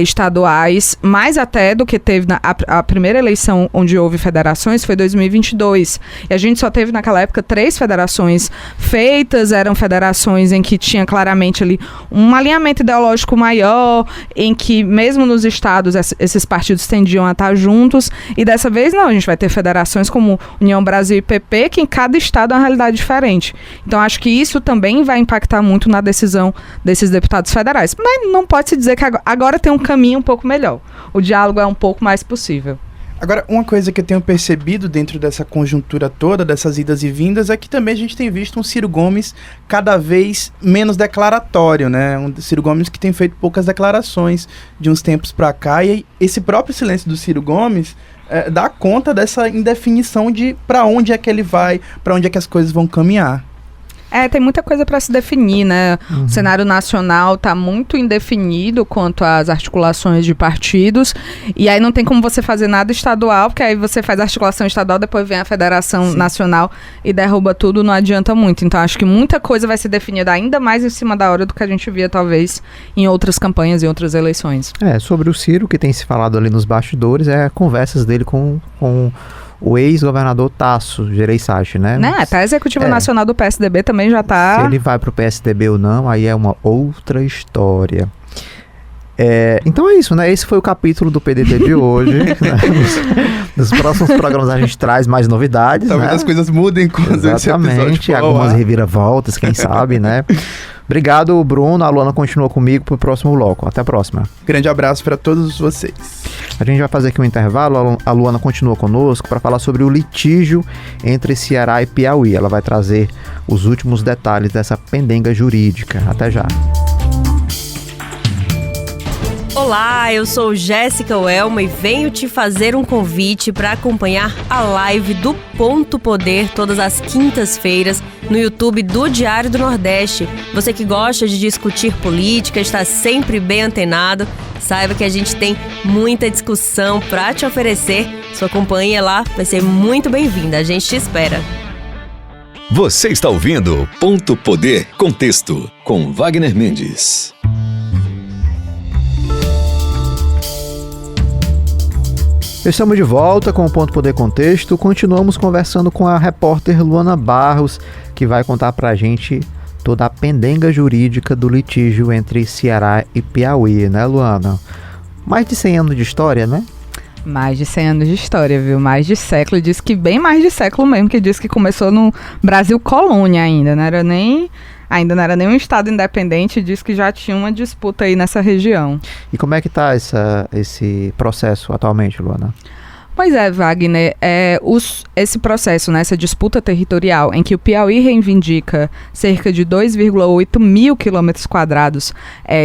estaduais, mais até do que teve a primeira eleição onde houve federações, foi 2022. E a gente só teve naquela época 3 federações feitas, eram federações em que tinha claramente ali um alinhamento ideológico maior, em que mesmo nos estados esses partidos tendiam a estar juntos, e dessa vez não, a gente vai ter federações como União Brasil e PP, que em cada estado é uma realidade diferente. Então acho que isso também vai impactar muito na decisão desses deputados federais. Mas não pode se dizer que agora tem um caminho um pouco melhor. O diálogo é um pouco mais possível. Agora, uma coisa que eu tenho percebido dentro dessa conjuntura toda, dessas idas e vindas, é que também a gente tem visto um Ciro Gomes cada vez menos declaratório, né? Um Ciro Gomes que tem feito poucas declarações de uns tempos pra cá, e esse próprio silêncio do Ciro Gomes dá conta dessa indefinição de pra onde é que ele vai, pra onde é que as coisas vão caminhar. Tem muita coisa para se definir, né? O cenário nacional está muito indefinido quanto às articulações de partidos, e aí não tem como você fazer nada estadual, porque aí você faz a articulação estadual, depois vem a federação nacional e derruba tudo, não adianta muito. Então acho que muita coisa vai ser definida ainda mais em cima da hora do que a gente via talvez em outras campanhas e outras eleições. Sobre o Ciro, que tem se falado ali nos bastidores, conversas dele com o ex-governador Tasso Gereissati, né? Até a executiva nacional do PSDB também já está... Se ele vai pro PSDB ou não, aí é uma outra história. Então é isso, né? Esse foi o capítulo do PDT de hoje. Né? Nos próximos programas a gente traz mais novidades. Talvez as coisas mudem quando esse episódio for algumas reviravoltas, quem sabe, né? Obrigado, Bruno. A Luana continua comigo pro próximo bloco. Até a próxima. Grande abraço para todos vocês. A gente vai fazer aqui um intervalo. A Luana continua conosco para falar sobre o litígio entre Ceará e Piauí. Ela vai trazer os últimos detalhes dessa pendenga jurídica. Até já. Olá, eu sou Jéssica Welma e venho te fazer um convite para acompanhar a live do Ponto Poder todas as quintas-feiras no YouTube do Diário do Nordeste. Você que gosta de discutir política, está sempre bem antenado, saiba que a gente tem muita discussão para te oferecer. Sua companhia lá vai ser muito bem-vinda, a gente te espera. Você está ouvindo Ponto Poder Contexto, com Wagner Mendes. Estamos de volta com o Ponto Poder Contexto. Continuamos conversando com a repórter Luana Barros, que vai contar pra gente toda a pendenga jurídica do litígio entre Ceará e Piauí, né, Luana? Mais de 100 anos de história, né? Mais de 100 anos de história, viu? Mais de século. Diz que bem mais de século mesmo, que diz que começou no Brasil colônia ainda, ainda não era nem um estado independente, diz que já tinha uma disputa aí nessa região. E como é que está esse processo atualmente, Luana? Pois é, Wagner, esse processo, né, essa disputa territorial em que o Piauí reivindica cerca de 2,8 mil quilômetros quadrados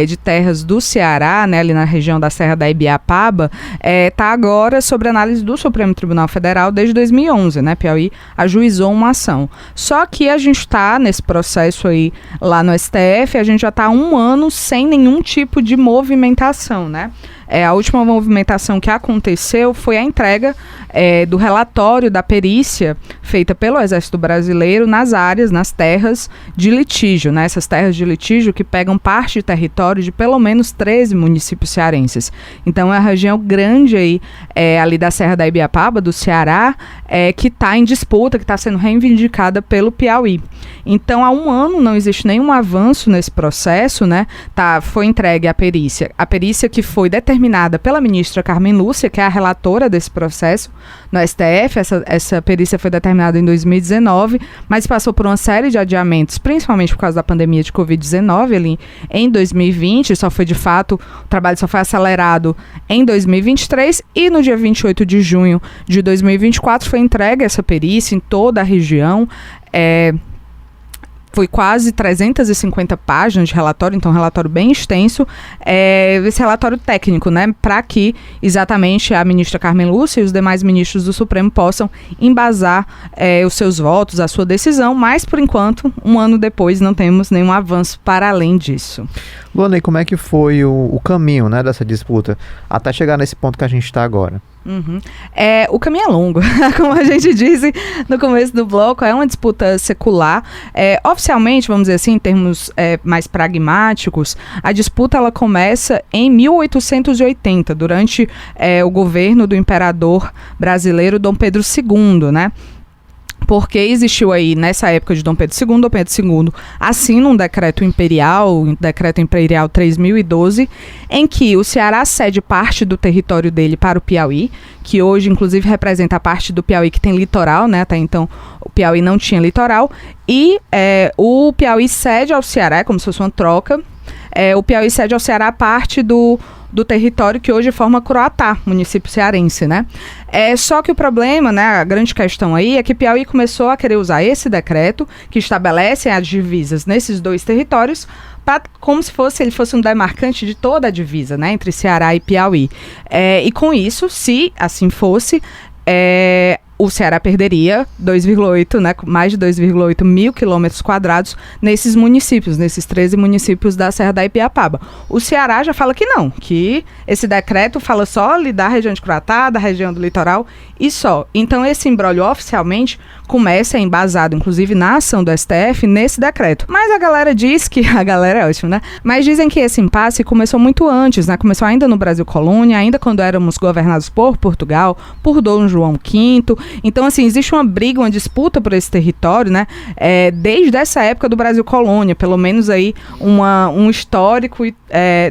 de terras do Ceará, né, ali na região da Serra da Ibiapaba, está agora sob análise do Supremo Tribunal Federal desde 2011, né, Piauí ajuizou uma ação. Só que a gente está nesse processo aí lá no STF, a gente já está há 1 ano sem nenhum tipo de movimentação, né? A última movimentação que aconteceu foi a entrega do relatório da perícia feita pelo Exército Brasileiro nas áreas, nas terras de litígio, né? Essas terras de litígio que pegam parte de território de pelo menos 13 municípios cearenses. Então é a região grande aí, ali da Serra da Ibiapaba, do Ceará, que está em disputa, que está sendo reivindicada pelo Piauí. Então há 1 ano não existe nenhum avanço nesse processo, né? Foi entregue a perícia que foi determinada pela ministra Carmen Lúcia, que é a relatora desse processo no STF. Essa perícia foi determinada em 2019, mas passou por uma série de adiamentos, principalmente por causa da pandemia de Covid-19 ali em 2020, o trabalho só foi acelerado em 2023 e no dia 28 de junho de 2024 foi entregue essa perícia em toda a região. Foi quase 350 páginas de relatório, então um relatório bem extenso. Esse relatório técnico, né, para que exatamente a ministra Carmen Lúcia e os demais ministros do Supremo possam embasar os seus votos, a sua decisão, mas por enquanto, 1 ano depois, não temos nenhum avanço para além disso. Luana, e como é que foi o caminho, né, dessa disputa até chegar nesse ponto que a gente está agora? O caminho é longo, como a gente disse no começo do bloco, é uma disputa secular. Oficialmente, vamos dizer assim, em termos mais pragmáticos, a disputa ela começa em 1880, durante o governo do imperador brasileiro Dom Pedro II, né? Porque existiu aí, nessa época de Dom Pedro II assina um decreto imperial 3012, em que o Ceará cede parte do território dele para o Piauí, que hoje, inclusive, representa a parte do Piauí que tem litoral, né? Até então, o Piauí não tinha litoral, e o Piauí cede ao Ceará, como se fosse uma troca, o Piauí cede ao Ceará parte do território que hoje forma Croatá, município cearense, né? Só que o problema, né, a grande questão aí é que Piauí começou a querer usar esse decreto que estabelece as divisas nesses 2 territórios como se ele fosse um demarcante de toda a divisa, né, entre Ceará e Piauí. E com isso, se assim fosse, o Ceará perderia 2,8, né, mais de 2,8 mil quilômetros quadrados nesses municípios, nesses 13 municípios da Serra da Ibiapaba. O Ceará já fala que não, que esse decreto fala só ali da região de Croatá, da região do litoral e só. Então esse imbróglio oficialmente começa embasado, inclusive, na ação do STF nesse decreto. Mas a galera diz que... A galera é ótimo, né? Mas dizem que esse impasse começou muito antes, né? Começou ainda no Brasil colônia, ainda quando éramos governados por Portugal, por Dom João V. Então, assim, existe uma briga, uma disputa por esse território, né? Desde essa época do Brasil colônia, pelo menos aí um histórico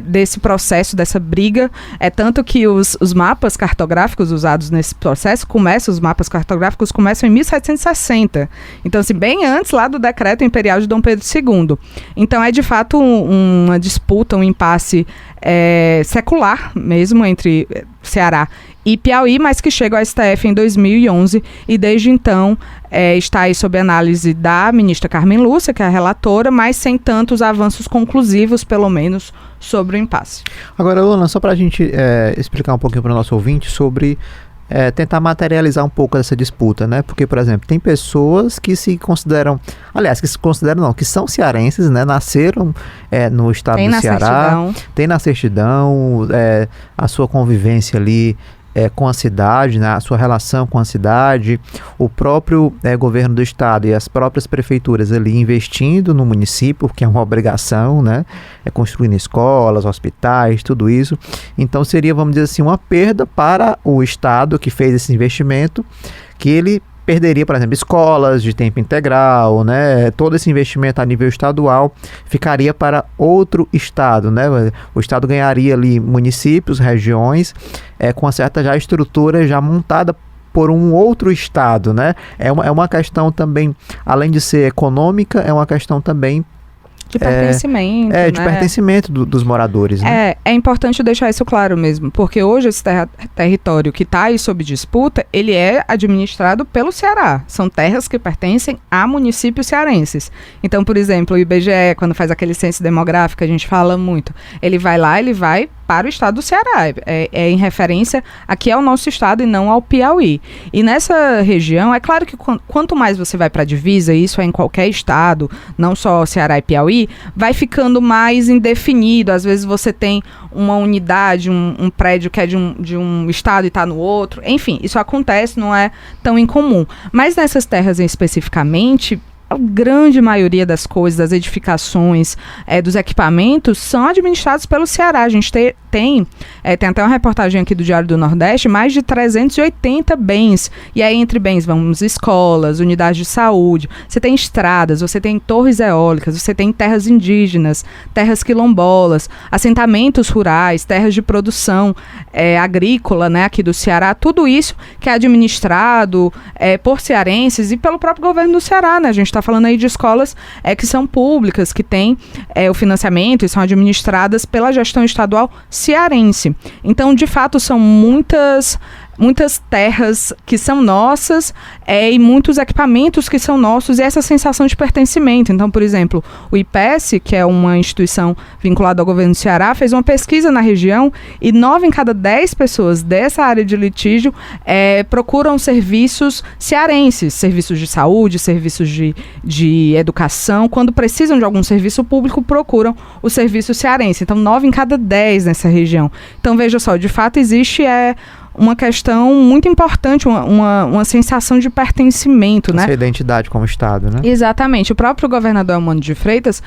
desse processo, dessa briga. Tanto que os mapas cartográficos usados nesse processo os mapas cartográficos começam em 1760. Então, assim, bem antes lá do decreto imperial de Dom Pedro II. Então, é de fato uma disputa, um impasse secular mesmo entre Ceará e Piauí, mas que chega ao STF em 2011 e desde então está aí sob análise da ministra Carmen Lúcia, que é a relatora, mas sem tantos avanços conclusivos, pelo menos, sobre o impasse. Agora, Luana, só para a gente explicar um pouquinho para o nosso ouvinte sobre tentar materializar um pouco essa disputa, né? Porque, por exemplo, tem pessoas que se consideram, aliás, que se consideram não, que são cearenses, né? Nasceram no estado do Ceará, tem na certidão a sua convivência ali com a cidade, né, a sua relação com a cidade, o próprio governo do estado e as próprias prefeituras ali investindo no município, que é uma obrigação, né, construindo escolas, hospitais, tudo isso. Então seria, vamos dizer assim, uma perda para o estado que fez esse investimento, que ele perderia, por exemplo, escolas de tempo integral, né? Todo esse investimento a nível estadual ficaria para outro estado, né? O estado ganharia ali municípios, regiões, com uma certa já estrutura já montada por um outro estado, né? É uma questão também, além de ser econômica, é uma questão também de pertencimento, de pertencimento dos moradores, né? É importante deixar isso claro mesmo, porque hoje esse território que está aí sob disputa, ele é administrado pelo Ceará. São terras que pertencem a municípios cearenses. Então, por exemplo, o IBGE, quando faz aquele censo demográfico, a gente fala muito, ele vai para o estado do Ceará, em referência aqui ao nosso estado e não ao Piauí. E nessa região, é claro que quanto mais você vai para a divisa, isso é em qualquer estado, não só Ceará e Piauí, vai ficando mais indefinido. Às vezes você tem uma unidade, um prédio que é de um estado e está no outro. Enfim, isso acontece, não é tão incomum. Mas nessas terras especificamente, a grande maioria das coisas, das edificações, dos equipamentos, são administrados pelo Ceará. A gente tem até uma reportagem aqui do Diário do Nordeste, mais de 380 bens. E aí, entre bens, vamos escolas, unidades de saúde, você tem estradas, você tem torres eólicas, você tem terras indígenas, terras quilombolas, assentamentos rurais, terras de produção agrícola, né, aqui do Ceará. Tudo isso que é administrado por cearenses e pelo próprio governo do Ceará, né? A gente está falando aí de escolas que são públicas, que têm o financiamento e são administradas pela gestão estadual cearense. Então, de fato, são muitas terras que são nossas e muitos equipamentos que são nossos e essa sensação de pertencimento. Então, por exemplo, o IPES, que é uma instituição vinculada ao governo do Ceará, fez uma pesquisa na região e 9 em cada 10 pessoas dessa área de litígio procuram serviços cearenses, serviços de saúde, serviços de educação. Quando precisam de algum serviço público, procuram o serviço cearense. Então, 9 em cada 10 nessa região. Então, veja só, de fato existe uma questão muito importante, uma sensação de pertencimento, né? Essa identidade como Estado, né? Exatamente. O próprio governador Elmano de Freitas,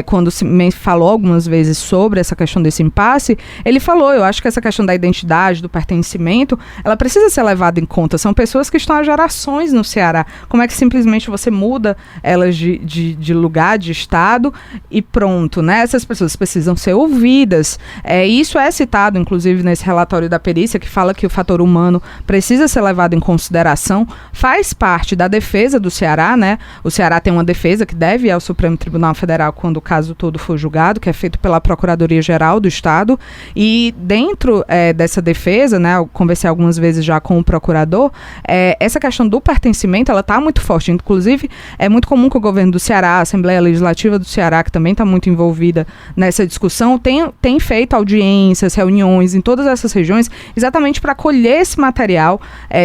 quando me falou algumas vezes sobre essa questão desse impasse, ele falou, eu acho que essa questão da identidade, do pertencimento, ela precisa ser levada em conta. São pessoas que estão há gerações no Ceará. Como é que simplesmente você muda elas de lugar, de estado e pronto, né? Essas pessoas precisam ser ouvidas. Isso é citado, inclusive, nesse relatório da perícia, que fala que o fator humano precisa ser levado em consideração, faz parte da defesa do Ceará, né? O Ceará tem uma defesa que deve ir ao Supremo Tribunal Federal quando o caso todo for julgado, que é feito pela Procuradoria-Geral do Estado, e dentro dessa defesa, né, eu conversei algumas vezes já com o procurador, essa questão do pertencimento, ela está muito forte, inclusive é muito comum que o governo do Ceará, a Assembleia Legislativa do Ceará, que também está muito envolvida nessa discussão, tem feito audiências, reuniões em todas essas regiões, exatamente para colher esse material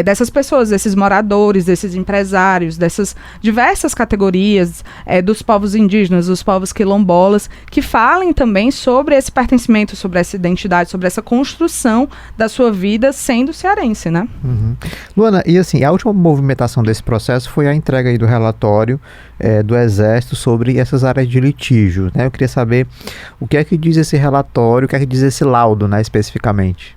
dessas pessoas, desses moradores, desses empresários, dessas diversas categorias dos povos indígenas, dos povos quilombolas, que falem também sobre esse pertencimento, sobre essa identidade, sobre essa construção da sua vida sendo cearense, né? Uhum. Luana, e assim, a última movimentação desse processo foi a entrega aí do relatório do Exército sobre essas áreas de litígio, né? Eu queria saber o que é que diz esse relatório, o que é que diz esse laudo, né, especificamente.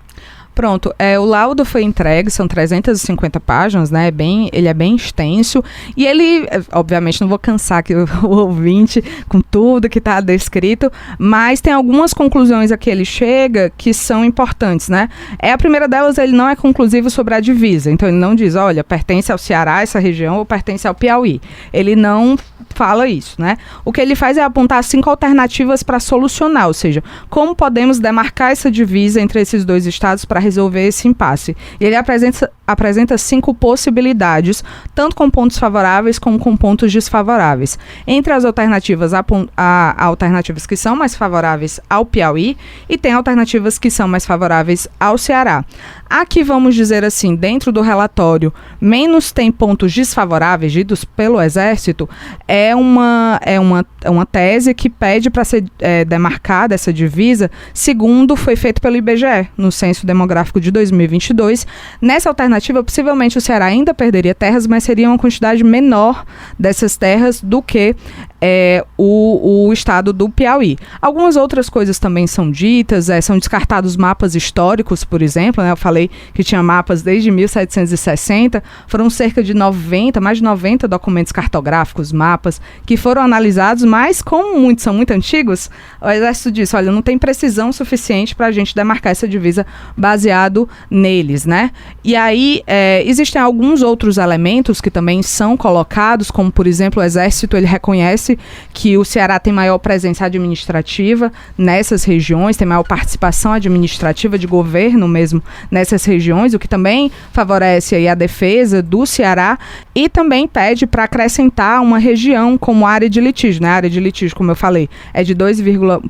Pronto, o laudo foi entregue, são 350 páginas, né? Ele é bem extenso e ele, obviamente, não vou cansar aqui o ouvinte com tudo que está descrito, mas tem algumas conclusões a que ele chega que são importantes, né? A primeira delas, ele não é conclusivo sobre a divisa, então ele não diz, olha, pertence ao Ceará essa região ou pertence ao Piauí. Ele não fala isso, né? O que ele faz é apontar 5 alternativas para solucionar, ou seja, como podemos demarcar essa divisa entre esses dois estados para resolver esse impasse. E ele apresenta 5 possibilidades, tanto com pontos favoráveis como com pontos desfavoráveis. Entre as alternativas, há alternativas que são mais favoráveis ao Piauí e tem alternativas que são mais favoráveis ao Ceará. Aqui, vamos dizer assim, dentro do relatório, menos tem pontos desfavoráveis ditos pelo Exército, é uma tese que pede para ser demarcada essa divisa, segundo foi feito pelo IBGE, no Censo Demográfico de 2022. Nessa alternativa, possivelmente o Ceará ainda perderia terras, mas seria uma quantidade menor dessas terras do que o estado do Piauí. Algumas outras coisas também são ditas, são descartados mapas históricos, por exemplo, né? Eu falei que tinha mapas desde 1760, foram cerca de mais de 90 documentos cartográficos, mapas, que foram analisados, mas como muitos são muito antigos, o Exército disse, olha, não tem precisão suficiente para a gente demarcar essa divisa baseado neles, né? E aí, existem alguns outros elementos que também são colocados, como, por exemplo, o Exército, ele reconhece que o Ceará tem maior presença administrativa nessas regiões, tem maior participação administrativa de governo mesmo nessas regiões, o que também favorece aí a defesa do Ceará, e também pede para acrescentar uma região como área de litígio, né? A área de litígio, como eu falei, é de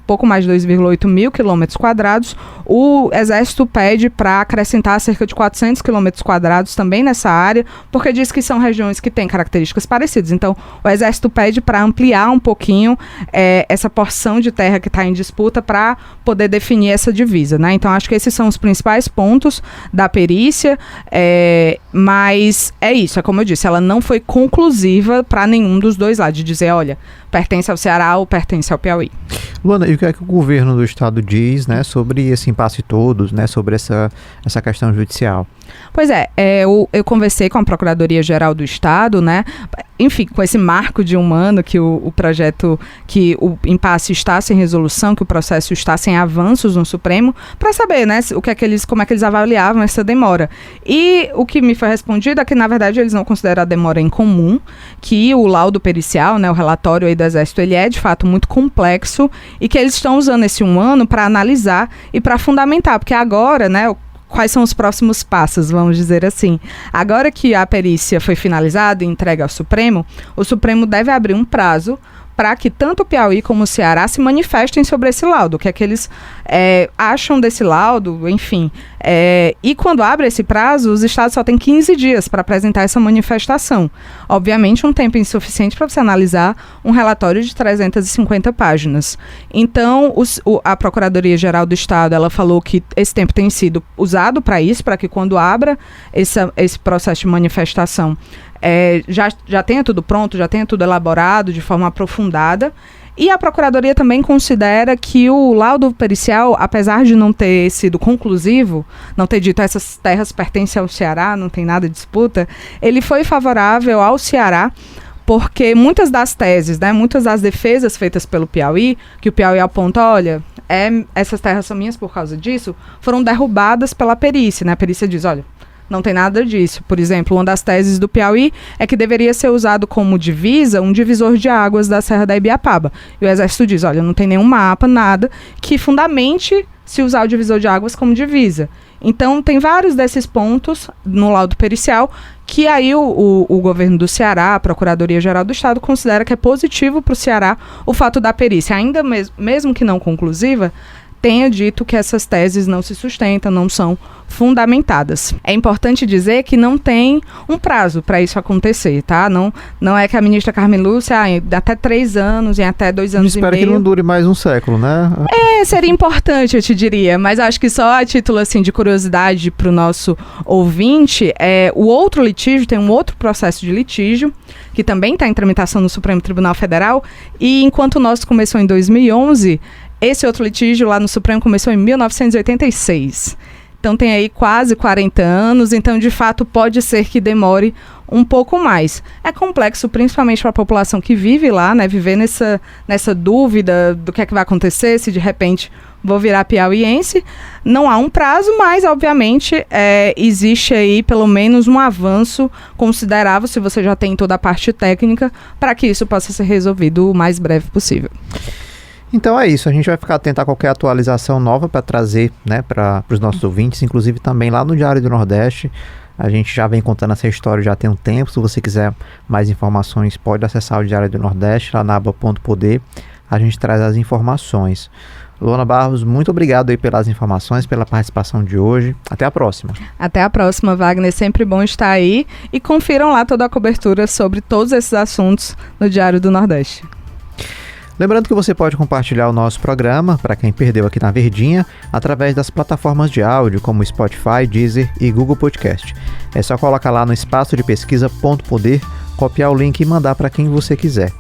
pouco mais de 2,8 mil quilômetros quadrados. O Exército pede para acrescentar cerca de 400 quilômetros quadrados também nessa área, porque diz que são regiões que têm características parecidas. Então, o Exército pede para ampliar um pouquinho essa porção de terra que está em disputa para poder definir essa divisa, né? Então, acho que esses são os principais pontos da perícia, mas é isso, como eu disse, ela não foi conclusiva para nenhum dos dois lados, de dizer, olha, pertence ao Ceará ou pertence ao Piauí. Luana, e o que é que o governo do estado diz, né, sobre esse impasse todo, né, sobre essa questão judicial? Pois eu conversei com a Procuradoria-Geral do Estado, né, enfim, com esse marco de um ano que o projeto, que o impasse está sem resolução, que o processo está sem avanços no Supremo, para saber, né, como é que eles avaliavam essa demora. E o que me foi respondido é que, na verdade, eles não consideram a demora incomum, que o laudo pericial, né, o relatório aí do Exército, ele é, de fato, muito complexo e que eles estão usando esse um ano para analisar e para fundamentar, porque agora, né, quais são os próximos passos, vamos dizer assim. Agora que a perícia foi finalizada e entregue ao Supremo, o Supremo deve abrir um prazo para que tanto o Piauí como o Ceará se manifestem sobre esse laudo, o que é que eles acham desse laudo, enfim. E quando abre esse prazo, os estados só têm 15 dias para apresentar essa manifestação. Obviamente, um tempo insuficiente para você analisar um relatório de 350 páginas. Então, a Procuradoria-Geral do Estado, ela falou que esse tempo tem sido usado para isso, para que quando abra esse processo de manifestação, já tenha tudo pronto, já tenha tudo elaborado de forma aprofundada. E a Procuradoria também considera que o laudo pericial, apesar de não ter sido conclusivo, não ter dito essas terras pertencem ao Ceará, não tem nada de disputa, ele foi favorável ao Ceará, porque muitas das teses, né, muitas das defesas feitas pelo Piauí, que o Piauí aponta, olha, essas terras são minhas por causa disso, foram derrubadas pela perícia, né? A perícia diz, olha, não tem nada disso. Por exemplo, uma das teses do Piauí é que deveria ser usado como divisa um divisor de águas da Serra da Ibiapaba. E o Exército diz, olha, não tem nenhum mapa, nada, que fundamente se usar o divisor de águas como divisa. Então, tem vários desses pontos no laudo pericial que aí o governo do Ceará, a Procuradoria-Geral do Estado, considera que é positivo para o Ceará o fato da perícia, ainda mesmo que não conclusiva, tenha dito que essas teses não se sustentam, não são fundamentadas. É importante dizer que não tem um prazo para isso acontecer, tá? Não é que a ministra Carmen Lúcia, até 3 anos, em até 2 anos e meio... Espero que não dure mais um século, né? Seria importante, eu te diria, mas acho que só a título assim, de curiosidade para o nosso ouvinte, o outro litígio, tem um outro processo de litígio, que também está em tramitação no Supremo Tribunal Federal, e enquanto o nosso começou em 2011... esse outro litígio lá no Supremo começou em 1986. Então tem aí quase 40 anos, então de fato pode ser que demore um pouco mais. É complexo, principalmente para a população que vive lá, né? Viver nessa dúvida do que é que vai acontecer, se de repente vou virar piauiense. Não há um prazo, mas obviamente existe aí pelo menos um avanço considerável, se você já tem toda a parte técnica, para que isso possa ser resolvido o mais breve possível. Então é isso, a gente vai ficar atento a qualquer atualização nova para trazer, né, para os nossos ouvintes, inclusive também lá no Diário do Nordeste. A gente já vem contando essa história já tem um tempo. Se você quiser mais informações, pode acessar o Diário do Nordeste, lá na aba Ponto Poder. A gente traz as informações. Luana Barros, muito obrigado aí pelas informações, pela participação de hoje. Até a próxima. Até a próxima, Wagner. Sempre bom estar aí. E confiram lá toda a cobertura sobre todos esses assuntos no Diário do Nordeste. Lembrando que você pode compartilhar o nosso programa, para quem perdeu aqui na Verdinha, através das plataformas de áudio como Spotify, Deezer e Google Podcast. É só colocar lá no espaço de pesquisa Ponto Poder, copiar o link e mandar para quem você quiser.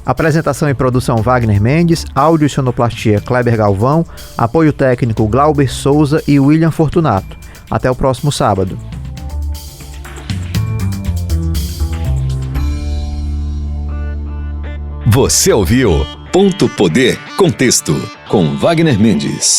Apresentação e produção Wagner Mendes, áudio e sonoplastia Kleber Galvão, apoio técnico Glauber Souza e William Fortunato. Até o próximo sábado. Você ouviu Ponto Poder Contexto com Wagner Mendes.